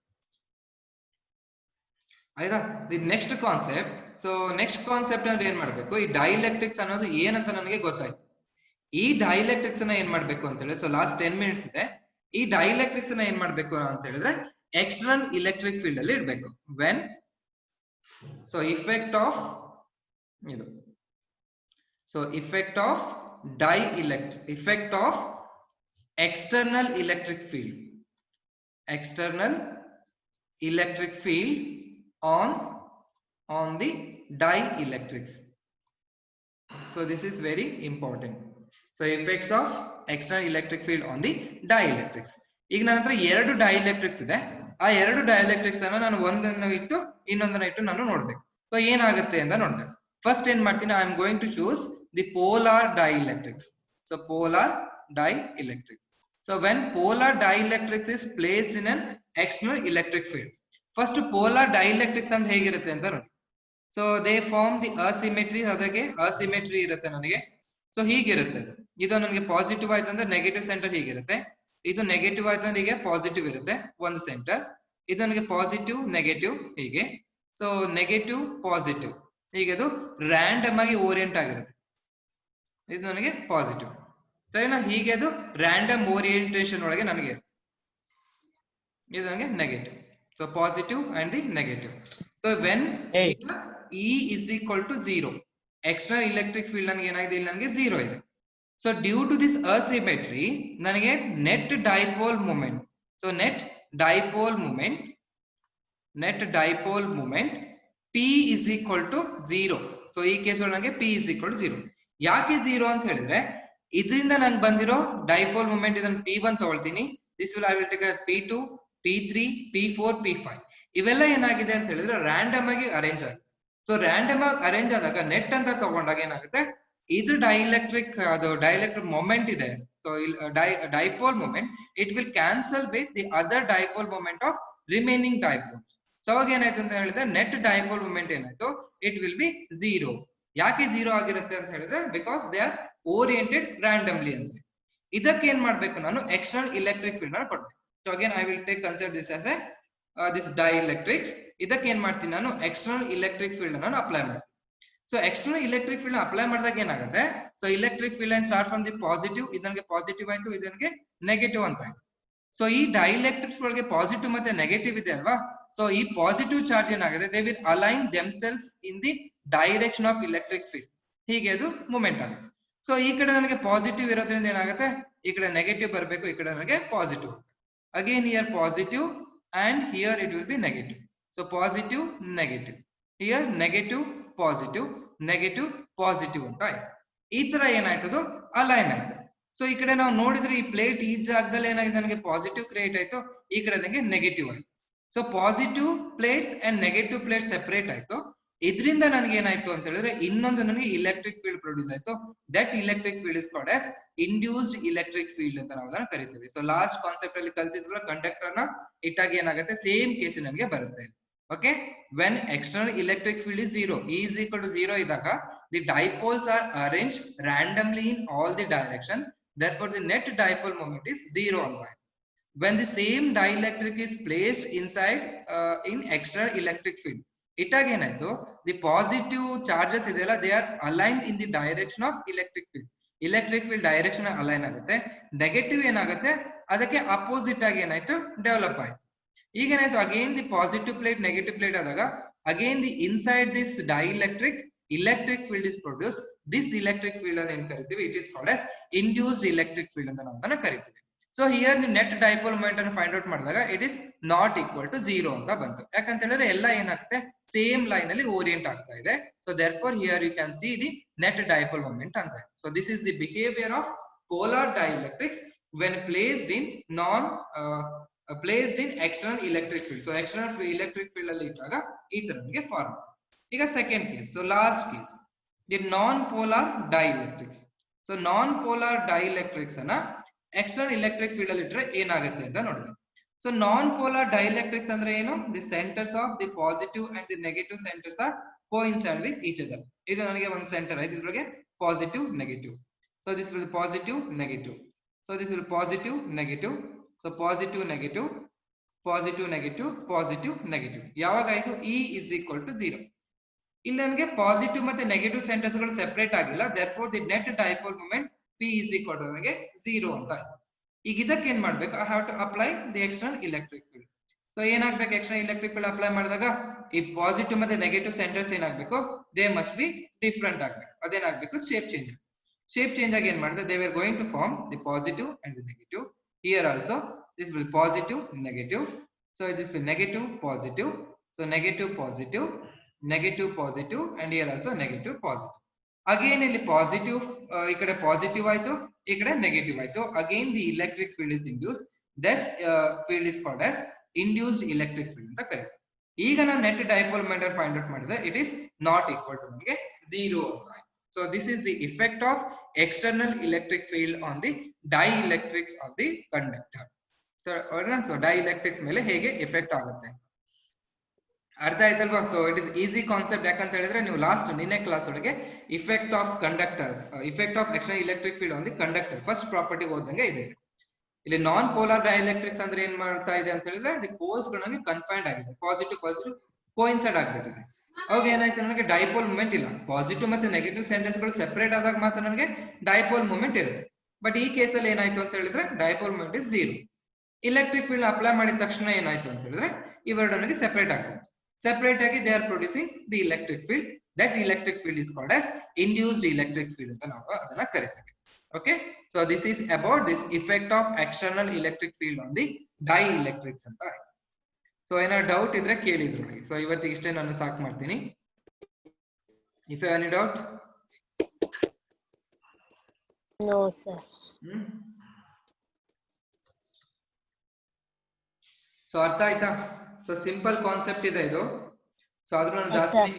ಆಯ್ತಾ. The next concept, so next concept ಅಂದ್ರೆ ಏನ್ ಮಾಡ್ಬೇಕು, ಈ ಡೈಎಲೆಕ್ಟ್ರಿಕ್ಸ್ ಅನ್ನೋದು ಏನಂತ ನನಗೆ ಗೊತ್ತಾಯ್ತು. ಈ ಡೈಎಲೆಕ್ಟ್ರಿಕ್ಸ್ ಅನ್ನ ಏನ್ ಮಾಡ್ಬೇಕು ಅಂತ ಹೇಳಿದ್ರೆ, ಸೊ ಲಾಸ್ಟ್ 10 ಮಿನಿಟ್ಸ್ ಇದೆ, ಈ ಡೈಎಲೆಕ್ಟ್ರಿಕ್ಸ್ ಅನ್ನ ಏನ್ ಮಾಡ್ಬೇಕು ಅಂತ ಹೇಳಿದ್ರೆ ಎಕ್ಸ್ಟರ್ನಲ್ ಇಲೆಕ್ಟ್ರಿಕ್ ಫೀಲ್ಡ್ ಅಲ್ಲಿ ಇಡ್ಬೇಕು. ವೆನ್ so effect of ಇದು, so effect of external electric field on the dielectrics. So this is very important. So effects of external electric field on the dielectrics. ಈಗ ನನ್ನ ಹತ್ರ ಎರಡು ಡೈಎಲೆಕ್ಟ್ರಿಕ್ಸ್ ಇದೆ, ಆ ಎರಡು ಡೈಎಲೆಕ್ಟ್ರಿಕ್ಸ್ ಅನ್ನ ನಾನು ಒಂದನ್ನು ಇಟ್ಟು ಇನ್ನೊಂದನ್ನ ಇಟ್ಟು ನಾನು ನೋಡ್ಬೇಕು. ಸೊ ಏನಾಗುತ್ತೆ ಅಂತ ನೋಡ್ಬೇಕು. ಫಸ್ಟ್ ಏನ್ ಮಾಡ್ತೀನಿ, I am going to choose the polar dielectrics. So polar dielectrics. So when polar dielectrics is placed in an external electric field, first polar dielectrics ಅಂತ ಹೇಗಿರುತ್ತೆ ಅಂತ ನೋಡಿ. So they form the asymmetry, ಅದಕ್ಕೆ ಅಸಿಮೆಟ್ರಿ ಇರುತ್ತೆ ನನಗೆ. ಸೊ ಹೀಗಿರುತ್ತೆ, ಇದು ನನಗೆ ಪಾಸಿಟಿವ್ ಆಯ್ತು ಅಂದ್ರೆ ನೆಗೆಟಿವ್ ಸೆಂಟರ್ ಹೀಗಿರುತ್ತೆ, ಇದು ನೆಗೆಟಿವ್ ಆಯ್ತು ಅಂದ್ರೆ ಹೀಗೆ ಪಾಸಿಟಿವ್ ಇರುತ್ತೆ ಒಂದು ಸೆಂಟರ್, ಇದು ನನಗೆ ಪಾಸಿಟಿವ್ ನೆಗೆಟಿವ್ ಹೀಗೆ, ಸೊ ನೆಗೆಟಿವ್ ಪಾಸಿಟಿವ್ ಹೀಗೆ ಅದು ರ್ಯಾಂಡಮ್ ಆಗಿ ಓರಿಯೆಂಟ್ ಆಗಿರುತ್ತೆ. ಇದು ನನಗೆ ಪಾಸಿಟಿವ್, ಸರಿನಾ? ಹೀಗೆ ಅದು ರ್ಯಾಂಡಮ್ ಓರಿಯೆಂಟೇಶನ್ ಒಳಗೆ ನನಗೆ ಇರುತ್ತೆ. ಇದು ನನಗೆ negative, so positive and the negative. So when E is equal to 0, external electric field ನನಗೆ ಏನಾಗಿದೆ, ಇಲ್ಲಿ ನನಗೆ 0 ಇದೆ. So due to this asymmetry ನನಗೆ net dipole moment, so net dipole moment P is equal to 0. So ಈ ಕೇಸ್ ಒಳಗೆ ನನಗೆ P is equal to 0. ಯಾಕೆ 0 ಅಂತ ಹೇಳಿದ್ರೆ, ಇದರಿಂದ ನನಗೆ ಬಂದಿರೋ ಡೈಪೋಲ್ ಮೂಮೆಂಟ್ ಇದನ್ನ P1 ತಗೊಳ್ತೀನಿ, this will I will take P2, P3, P4, P5. ಇವೆಲ್ಲ ಏನಾಗಿದೆ ಅಂತ ಹೇಳಿದ್ರೆ ರ್ಯಾಂಡಮ್ ಆಗಿ ಅರೇಂಜ್ ಆಗಿದೆ. ಸೊ ರ್ಯಾಂಡಮ್ ಆಗಿ ಅರೇಂಜ್ ಆದಾಗ ನೆಟ್ ಅಂತ ತಗೊಂಡಾಗ ಏನಾಗುತ್ತೆ, ಇದು ಡೈಎಲೆಕ್ಟ್ರಿಕ್, ಅದು ಡೈಎಲೆಕ್ಟ್ರಿಕ್ ಮೊಮೆಂಟ್ ಇದೆ, so dipole moment it will cancel with the other dipole moment of remaining dipoles. So ಅವಾಗ ಏನಾಯ್ತು ಅಂತ ಹೇಳಿದ್ರೆ ನೆಟ್ ಡೈಪೋಲ್ ಮೊಮೆಂಟ್ ಏನಾಯ್ತು, ಇಟ್ ವಿಲ್ ಬಿ 0. ಯಾಕೆ 0 ಆಗಿರುತ್ತೆ ಅಂತ ಹೇಳಿದ್ರೆ, because they are oriented randomly ಅಂತ. ಇದಕ್ಕೆ ಏನ್ ಮಾಡ್ಬೇಕು, ನಾನು ಎಕ್ಸ್ಟರ್ನಲ್ ಎಲೆಕ್ಟ್ರಿಕ್ ಫೀಲ್ಡ್ ಅನ್ನು ಕೊಡ್ಬೇಕು. So again I will take consider this as a this dielectric. ಇದಕ್ಕೆ ಏನ್ ಮಾಡ್ತೀನಿ ನಾನು ಎಕ್ಸ್ಟರ್ನಲ್ ಇಲೆಕ್ಟ್ರಿಕ್ ಫೀಲ್ಡ್ ನಾನು ಅಪ್ಲೈ ಮಾಡ್ತೀನಿ. So external electric field apply ಮಾಡಿದಾಗ ಏನಾಗುತ್ತೆ, so electric field and start from the positive, ಇದನ್ಗೆ ಪಾಸಿಟಿವ್ ಆಯ್ತು, ಇದನ್ಗೆ ನೆಗೆಟಿವ್ ಅಂತ ಆಯ್ತು. ಸೊ ಈ ಡೈಎಲೆಕ್ಟ್ರಿಕ್ಸ್ ಒಳಗೆ ಪಾಸಿಟಿವ್ ಮತ್ತೆ ನೆಗೆಟಿವ್ ಇದೆ ಅಲ್ವಾ, ಸೊ ಈ ಪಾಸಿಟಿವ್ ಚಾರ್ಜ್ ಏನಾಗುತ್ತೆ, they will align themself in the direction of electric field, ಹೀಗೆ ಅದು ಮೂವ್ಮೆಂಟ್ ಆಗುತ್ತೆ. ಸೊ ಈ ಕಡೆ ನನಗೆ ಪಾಸಿಟಿವ್ ಇರೋದ್ರಿಂದ ಏನಾಗುತ್ತೆ, ಈ ಕಡೆ ನೆಗೆಟಿವ್ ಬರಬೇಕು, ಈ ಕಡೆ ನನಗೆ positive. Again here positive and here it will be negative. So positive negative, here negative positive, negative positive ಅಂತ ಆಯ್ತು. ಈ ತರ ಏನಾಯ್ತದು ಅಲೈನ್ ಆಯ್ತು. ಸೊ ಈ ಕಡೆ ನಾವು ನೋಡಿದ್ರೆ ಈ ಪ್ಲೇಟ್ ಈ ಜಾಗದಲ್ಲಿ ಏನಾಗಿದೆ, ನನಗೆ ಪಾಸಿಟಿವ್ ಕ್ರಿಯೇಟ್ ಆಯ್ತು, ಈ ಕಡೆ ನನಗೆ ನೆಗೆಟಿವ್ ಆಯ್ತು. So positive plates and negative plate separate ಆಯ್ತು. ಇದರಿಂದ ನನಗೆ ಏನಾಯ್ತು ಅಂತ ಹೇಳಿದ್ರೆ ಇನ್ನೊಂದು ನನಗೆ ಇಲೆಕ್ಟ್ರಿಕ್ ಫೀಲ್ಡ್ ಪ್ರೊಡ್ಯೂಸ್ ಆಯ್ತು. That electric field is called as induced electric field ಅಂತ ನಾವು ಅದನ್ನ ಕರಿತೀವಿ. ಸೊ ಲಾಸ್ಟ್ ಕಾನ್ಸೆಪ್ಟ್ ಅಲ್ಲಿ ಕಲ್ತಿದ್ವಲ್ಲ, ಕಂಡಕ್ಟರ್ ನ ಇಟ್ಟಾಗ ಏನಾಗುತ್ತೆ, ಸೇಮ್ ಕೇಸ್ ನನಗೆ ಬರುತ್ತೆ. Okay, when external electric field is 0, E is equal to 0 ಇದ್ದಾಗ the dipoles are arranged randomly in all the direction, therefore the net dipole moment is 0 ಅಂತ. When the same dielectric is placed inside in external electric field, ಇಟ್ಟಾಗ ಏನಾಯ್ತು, ದಿ ಪಾಸಿಟಿವ್ ಚಾರ್ಜಸ್ ಇದೆಯಲ್ಲ, they are aligned in the direction of electric field. Electric field direction align ಆಗುತ್ತೆ. ನೆಗೆಟಿವ್ ಏನಾಗುತ್ತೆ, ಅದಕ್ಕೆ ಅಪೋಸಿಟ್ ಆಗಿ ಏನಾಯ್ತು, ಡೆವಲಪ್ ಆಯ್ತು. ಈಗ ಏನಾಯ್ತು, again the positive plate negative plate ಆದಾಗ again the inside this dielectric electric field is produce. This electric field ಅನ್ನು ಏನ್ ಕರಿತೀವಿ, it is called as induced electric field ಅಂತ ನಾವು ಅದನ್ನ ಕರಿತೀವಿ. ಸೊ ಹಿಯರ್ ನೀವು ನೆಟ್ ಡೈಪೋಲ್ ಮೊಮೆಂಟ್ ಅನ್ನು ಫೈಂಡ್ ಔಟ್ ಮಾಡಿದಾಗ it is not equal to 0 ಅಂತ ಬಂತು. ಯಾಕಂತ ಹೇಳಿದ್ರೆ ಎಲ್ಲ ಏನಾಗುತ್ತೆ, ಸೇಮ್ ಲೈನ್ ಅಲ್ಲಿ ಓರಿಯೆಂಟ್ ಆಗ್ತಾ ಇದೆ. So therefore here you can see the net dipole moment ಅಂತ. So this is the behaviour of polar dielectrics when placed in placed in external electric field. So external electric field ಅಲ್ಲಿ ಇಟ್ಟಾಗ ಈ ತರ ನಮಗೆ ಫಾರ್ಮ್. ಈಗ second case, so last case, the non polar dielectrics. So non polar dielectrics ಅನ್ನ ಎಕ್ಸ್ಟರ್ನಲ್ ಇಲೆಕ್ಟ್ರಿಕ್ ಫೀಲ್ಡ್ ಅಲ್ಲಿ ಇಟ್ಟರೆ ಏನಾಗುತ್ತೆ ಅಂತ ನೋಡಿದ್ರೆ, ಸೊ ನಾನ್ ಪೋಲಾರ್ ಡೈಎಲೆಕ್ಟ್ರಿಕ್ಸ್ ಅಂದ್ರೆ ಏನು, the centres of the positive and the negative centres are coincide with each other. ಇದು ನನಗೆ ಒಂದು ಸೆಂಟರ್ ಆಯ್ತು, ಇದ್ರೊಳಗೆ positive negative. So this will positive negative, so this will positive negative, so positive negative, positive negative, positive negative. ಯಾವಾಗ ಆಯ್ತು, E is equal to 0. ಇಲ್ಲಿ ನನಗೆ ಪಾಸಿಟಿವ್ ಮತ್ತೆ ನೆಗೆಟಿವ್ ಸೆಂಟರ್ಸ್ ಗಳು ಸೆಪರೇಟ್ ಆಗಿಲ್ಲ, therefore the net dipole moment P is equal to ನನಗೆ 0 ಅಂತ ಆಯ್ತು. ಈಗ ಇದಕ್ಕೆ ಏನ್ ಮಾಡ್ಬೇಕು, I have to apply the external electric field. So ಏನಾಗ್ಬೇಕು, ಎಕ್ಸ್ಟರ್ನಲ್ ಇಲೆಕ್ಟ್ರಿಕ್ ಫೀಲ್ಡ್ ಅಪ್ಲೈ ಮಾಡಿದಾಗ ಈ ಪಾಸಿಟಿವ್ ಮತ್ತೆ ನೆಗೆಟಿವ್ ಸೆಂಟರ್ಸ್ ಏನಾಗಬೇಕು, ದೇ ಮಸ್ಟ್ ಬಿ ಡಿಫ್ರೆಂಟ್ ಆಗ್ಬೇಕು. ಅದೇನಾಗಬೇಕು, ಶೇಪ್ ಚೇಂಜ್. ಶೇಪ್ ಚೇಂಜ್ ಆಗಿ ಏನ್ ಮಾಡಿದ್ರೆ, they were going to form the positive and the negative. Here also this will positive negative, so this will negative positive, so negative positive, negative positive, and here also negative positive. Again ಇಲ್ಲಿ ಪಾಸಿಟಿವ್, ಈ ಕಡೆ ಪಾಸಿಟಿವ್ ಆಯ್ತು, ಈ ಕಡೆ ನೆಗೆಟಿವ್ ಆಯ್ತು. Again the electric field is induced. This field is called as induced electric field ಅಂತ ಕರೀತಾರೆ. ಈಗ ನಾನು net dipole moment find out ಮಾಡಿದ್ರೆ it is not equal to ನಮಗೆ 0 ಅಂತ ಆಯ್ತು. So this is the effect of external electric field on the dielectrics of the conductor. So dielectrics ಮೇಲೆ ಹೇಗೆ ಎಫೆಕ್ಟ್ ಆಗುತ್ತೆ ಅರ್ಥ ಆಯ್ತಲ್ವಾ. So it is easy concept. ಯಾಕಂತ ಹೇಳಿದ್ರೆ ನೀವು ಲಾಸ್ಟ್ ನಿನ್ನೆ ಕ್ಲಾಸ್ ಒಳಗೆ effect of conductors, effect of external electric field on the conductor first property ಓದಂಗೆ ಇದೆ. ಇಲ್ಲಿ ನಾನ್ ಪೋಲಾರ್ ಡೈಎಲೆಕ್ಟ್ರಿಕ್ಸ್ ಅಂದ್ರೆ ಏನ್ ಮಾಡ್ತಾ ಇದೆ ಅಂತ ಹೇಳಿದ್ರೆ, ದಿ ಪೋಲ್ಸ್ ಗಳು ಕನ್ಫೈನ್ಡ್ ಆಗಿದೆ, ಪಾಸಿಟಿವ್ ಪಾಸಿಟಿವ್ ಕೋಇನ್ಸೈಡ್ ಆಗ್ಬಿಟ್ಟಿದೆ. ಅವಾಗ ಏನಾಯ್ತು, ನನಗೆ ಡೈಪೋಲ್ ಮೂಮೆಂಟ್ ಇಲ್ಲ. ಪಾಸಿಟಿವ್ ಮತ್ತೆ ನೆಗೆಟಿವ್ ಸೆಂಟರ್ಸ್ ಗಳು ಸೆಪರೇಟ್ ಆದಾಗ ಮಾತ್ರ ನನಗೆ ಡೈಪೋಲ್ ಮೂಮೆಂಟ್ ಇರುತ್ತೆ. ಬಟ್ ಈ ಕೇಸಲ್ಲಿ ಏನಾಯ್ತು ಅಂತ ಹೇಳಿದ್ರೆ dipole moment is 0. Electric field apply ಮಾಡಿದ ತಕ್ಷಣ ಏನಾಯ್ತು ಅಂತ ಹೇಳಿದ್ರೆ ಇವೆರಡು ನನಗೆ ಸೆಪರೇಟ್ ಆಗ್ತದೆ. ಸೆಪರೇಟ್ ಆಗಿ they are producing the electric field. That electric field is called as induced electric field ಅಂತ ನಾವು ಅದನ್ನ ಕರಿತೀವಿ. Okay, so this is about this effect of external electric field on the dielectrics ಅಂತ ಆಯ್ತು. ಸೊ ಏನಾದ್ರು ಡೌಟ್ ಇದ್ರೆ ಕೇಳಿದ್ರು. ಸೊ ಇವತ್ತಿಗೆ ಇಷ್ಟೇ ನಾನು ಸಾಕು ಮಾಡ್ತೀನಿ. If you have any doubt? No sir. So ಅರ್ಥ ಆಯ್ತಾ? ಸೊ ಸಿಂಪಲ್ ಕಾನ್ಸೆಪ್ಟ್ ಇದೆ ಇದು. ಸೊ ಆದ್ರೂ ನಾನು ಜಾಸ್ತಿ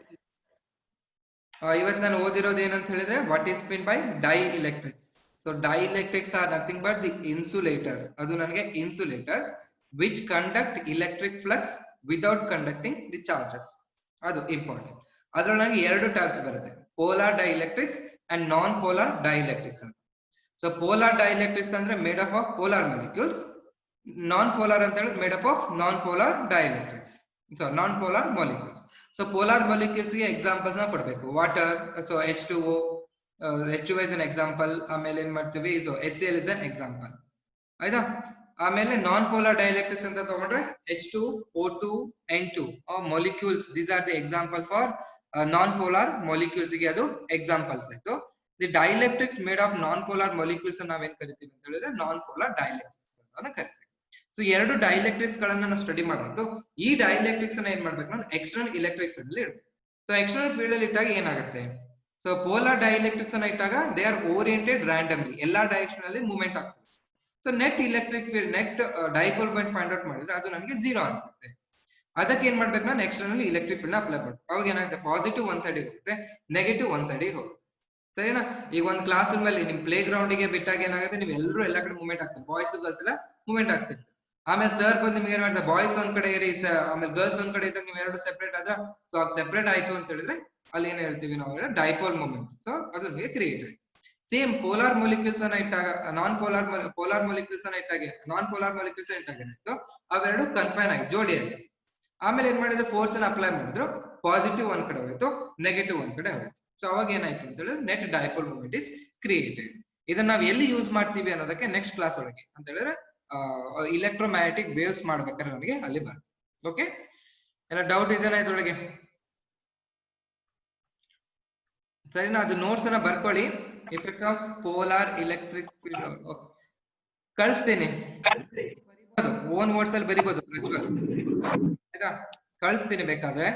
ಇವತ್ತು ನಾನು ಓದಿರೋದು ಏನಂತ ಹೇಳಿದ್ರೆ, what is mean by dielectrics. So dielectrics are nothing but the insulators. ಅದು ನನಗೆ insulators which conduct electric flux without conducting the charges. ಅದು ಇಂಪಾರ್ಟೆಂಟ್. ಅದ್ರಲ್ಲಿ ನನಗೆ ಎರಡು ಟೈಪ್ಸ್ ಬರುತ್ತೆ, polar dielectrics and non polar dielectrics ಅಂತ. ಸೊ ಪೋಲಾರ್ ಡೈಎಲೆಕ್ಟ್ರಿಕ್ಸ್ ಅಂದ್ರೆ made of polar molecules, non polar ಅಂತ ಹೇಳಿ made of non polar dielectrics. So non-polar molecules. So polar molecules ಗೆ examples ನ ಕೊಡ್ಬೇಕು. Water, so H2O, H2O is an example. ಆಮೇಲೆ ಏನ್ ಮಾಡ್ತೀವಿ, so HCl is an example. ಆಯ್ತಾ? ಆಮೇಲೆ ನಾನ್ ಪೋಲಾರ್ ಡೈಎಲೆಕ್ಟ್ರಿಕ್ಸ್ ಅಂತ ತಗೊಂಡ್ರೆ H2, O2, N2 molecules. These are the example for non-polar molecules ಗೆ ಅದು examples ಆಯ್ತು. The dielectrics made of non-polar molecules ನಾವೇನ್ ಕರಿತೀವಿ ಅಂತ ಹೇಳಿದ್ರೆ non-polar dielectrics ಅಂತ ಕರಿತೀವಿ. ಸೊ ಎರಡು ಡೈಎಲೆಕ್ಟ್ರಿಕ್ಸ್ ಗಳನ್ನ ನಾವು ಸ್ಟಡಿ ಮಾಡೋದು. ಈ ಡೈಎಲೆಕ್ಟ್ರಿಕ್ಸ್ ಅನ್ನ ಏನ್ ಮಾಡ್ಬೇಕು ನಾವು ಎಕ್ಸ್ಟರ್ನಲ್ ಎಲೆಕ್ಟ್ರಿಕ್ ಫೀಲ್ಡ್ ಅಲ್ಲಿ ಇಡಬೇಕು. ಸೊ ಎಕ್ಸ್ಟರ್ನಲ್ ಫೀಲ್ಡ್ ಅಲ್ಲಿ ಇಟ್ಟಾಗ ಏನಾಗುತ್ತೆ, ಸೊ ಪೋಲಾರ್ ಡೈಎಲೆಕ್ಟ್ರಿಕ್ಸ್ ಅನ್ನ ಇಟ್ಟಾಗ ದೇ ಆರ್ ಓರಿಯೆಂಟೆಡ್ ರ್ಯಾಂಡಮ್ಲಿ, ಎಲ್ಲಾ ಡೈರೆಕ್ಷನ್ ಅಲ್ಲಿ ಮೂವ್ಮೆಂಟ್ ಆಗ್ತದೆ. So net electric field, net dipole point find out ಮಾಡಿದ್ರೆ ಅದು ನಮಗೆ 0 ಆಗುತ್ತೆ. ಅದಕ್ಕೆ ಏನ್ ಮಾಡ್ಬೇಕು, ನಾನು ಎಕ್ಸ್ಟರ್ನಲ್ ಎಲೆಕ್ಟ್ರಿಕ್ ಫೀಲ್ಡ್ ನ ಅಪ್ಲೈ ಮಾಡ್ಬೇಕು. ಅವಾಗ ಏನಾಗುತ್ತೆ, ಪಾಸಿಟಿವ್ ಒಂದ್ ಸೈಡ್ ಹೋಗುತ್ತೆ, ನೆಗೆಟಿವ್ ಒಂದ್ ಸೈಡ್ ಹೋಗುತ್ತೆ. ಸರಿನಾ? ಈಗ ಒಂದ್ ಕ್ಲಾಸ್ ರೂಮ್ ಅಲ್ಲಿ ನಿಮ್ ಪ್ಲೇ ಗ್ರೌಂಡ್ ಗೆ ಬಿಟ್ಟಾಗ ಏನಾಗುತ್ತೆ, ನೀವು ಎಲ್ಲರೂ ಎಲ್ಲಾ ಕಡೆ ಮೂವ್ಮೆಂಟ್ ಆಗ್ತದೆ, ಬಾಯ್ಸ್ ಗರ್ಲ್ಸ್ ಎಲ್ಲ ಮೂವ್ಮೆಂಟ್ ಆಗ್ತಿರ್ತಾರೆ. ಆಮೇಲೆ ಸರ್ ಬಂದು ನಿಮ್ಗೆ ಏನ್ ಮಾಡ್ತಾರೆ, ಬಾಯ್ಸ್ ಒಂದ್ ಕಡೆ ಇರಿ, ಆಮೇಲೆ ಗರ್ಲ್ಸ್ ಒಂದ್ ಕಡೆ ಇದ್ದಾಗ ನೀವು ಎರಡು ಸೆಪರೇಟ್ ಆದ್ರ, ಸೊ ಅದು ಸೆಪರೇಟ್ ಆಯ್ತು ಅಂತ ಹೇಳಿದ್ರೆ ಅಲ್ಲಿ ಏನ್ ಹೇಳ್ತೀವಿ ನಾವು, ಡೈಪೋಲ್ ಮೂವ್ಮೆಂಟ್. ಸೊ ಅದು ನಿಮಗೆ ಕ್ರಿಯೇಟ್ ಆಯ್ತು. ಸೇಮ್ ಪೋಲಾರ್ ಮೊಲಿಕ್ಯೂಲ್ಸ್ ಅನ್ನ ಇಟ್ಟಾಗ, ನಾನ್ ಪೋಲಾರ್ ಮೊಲಿಕ್ಯೂಲ್ಸ್ ಅನ್ನ ಇಟ್ಟಾಗ, ನಾನ್ ಪೋಲಾರ್ ಮೊಲಿಕ್ಯೂಲ್ಸ್ ಇಟ್ಟಾಗ ಏನಾಯ್ತು, ಅವೆರಡು ಕನ್ಫೈನ್ ಆಗಿ ಜೋಡಿ ಆಗಿ. ಆಮೇಲೆ ಏನ್ ಮಾಡಿದ್ರು, ಫೋರ್ಸ್ ಅನ್ನ ಅಪ್ಲೈ ಮಾಡಿದ್ರು, ಪಾಸಿಟಿವ್ ಒಂದ್ ಕಡೆ ಹೋಯ್ತು, ನೆಗೆಟಿವ್ ಒಂದ್ ಕಡೆ ಹೋಯ್ತು. ಸೊ ಅವಾಗ ಏನಾಯ್ತು ಅಂತ ಹೇಳಿದ್ರೆ net dipole movement is created. ಇದನ್ನ ನಾವು ಎಲ್ಲಿ ಯೂಸ್ ಮಾಡ್ತೀವಿ ಅನ್ನೋದಕ್ಕೆ ನೆಕ್ಸ್ಟ್ ಕ್ಲಾಸ್ ಒಳಗೆ ಅಂತ ಹೇಳಿದ್ರೆ ಇಲೆಕ್ಟ್ರೋಮ್ಯಾಗ್ನೆಟಿಕ್ ವೇವ್ಸ್ ಮಾಡ್ಬೇಕಾದ್ರೆ ನಮಗೆ ಅಲ್ಲಿ ಬರುತ್ತೆ. ಓಕೆ, ಎಲ್ಲ ಡೌಟ್ ಇದೆನಾ ಇದ್ರೊಳಗೆ? ಸರಿನಾ? ಅದು ನೋಟ್ಸ್ ಅನ್ನ ಬರ್ಕೊಳ್ಳಿ. Effect of polar electric field ಕಳಿಸ್ತೀನಿ, ಬರಿಬೋದು, ಓನ್ ವರ್ಡ್ಸ್ ಅಲ್ಲಿ ಬರಿಬೋದು, ಪ್ರಜ್ವಲ್ ಆಯ್ತಾ? ಕಳಿಸ್ತೀನಿ, ಬೇಕಾದ್ರೆ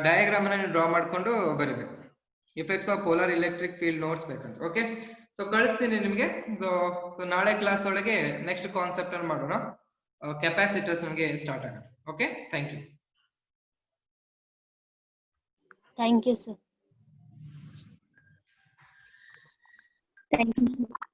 ಡಯಾಗ್ರಾಮ್ ಅನ್ನ ಡ್ರಾ ಮಾಡ್ಕೊಂಡು ಬರಿಬೇಕು. Effects of polar electric field notes ಬೇಕಂತ. ಓಕೆ, ಸೊ ಕಳಿಸ್ತೀನಿ ನಿಮ್ಗೆ. ಸೊ ನಾಳೆ ಕ್ಲಾಸ್ ಒಳಗೆ ನೆಕ್ಸ್ಟ್ ಕಾನ್ಸೆಪ್ಟ್ ಅನ್ನು ಮಾಡೋಣ. ಕೆಪಾಸಿಟರ್ಸ್ ನಮಗೆ ಸ್ಟಾರ್ಟ್ ಆಗುತ್ತೆ. Okay, thank you. Thank you, sir. Thank you.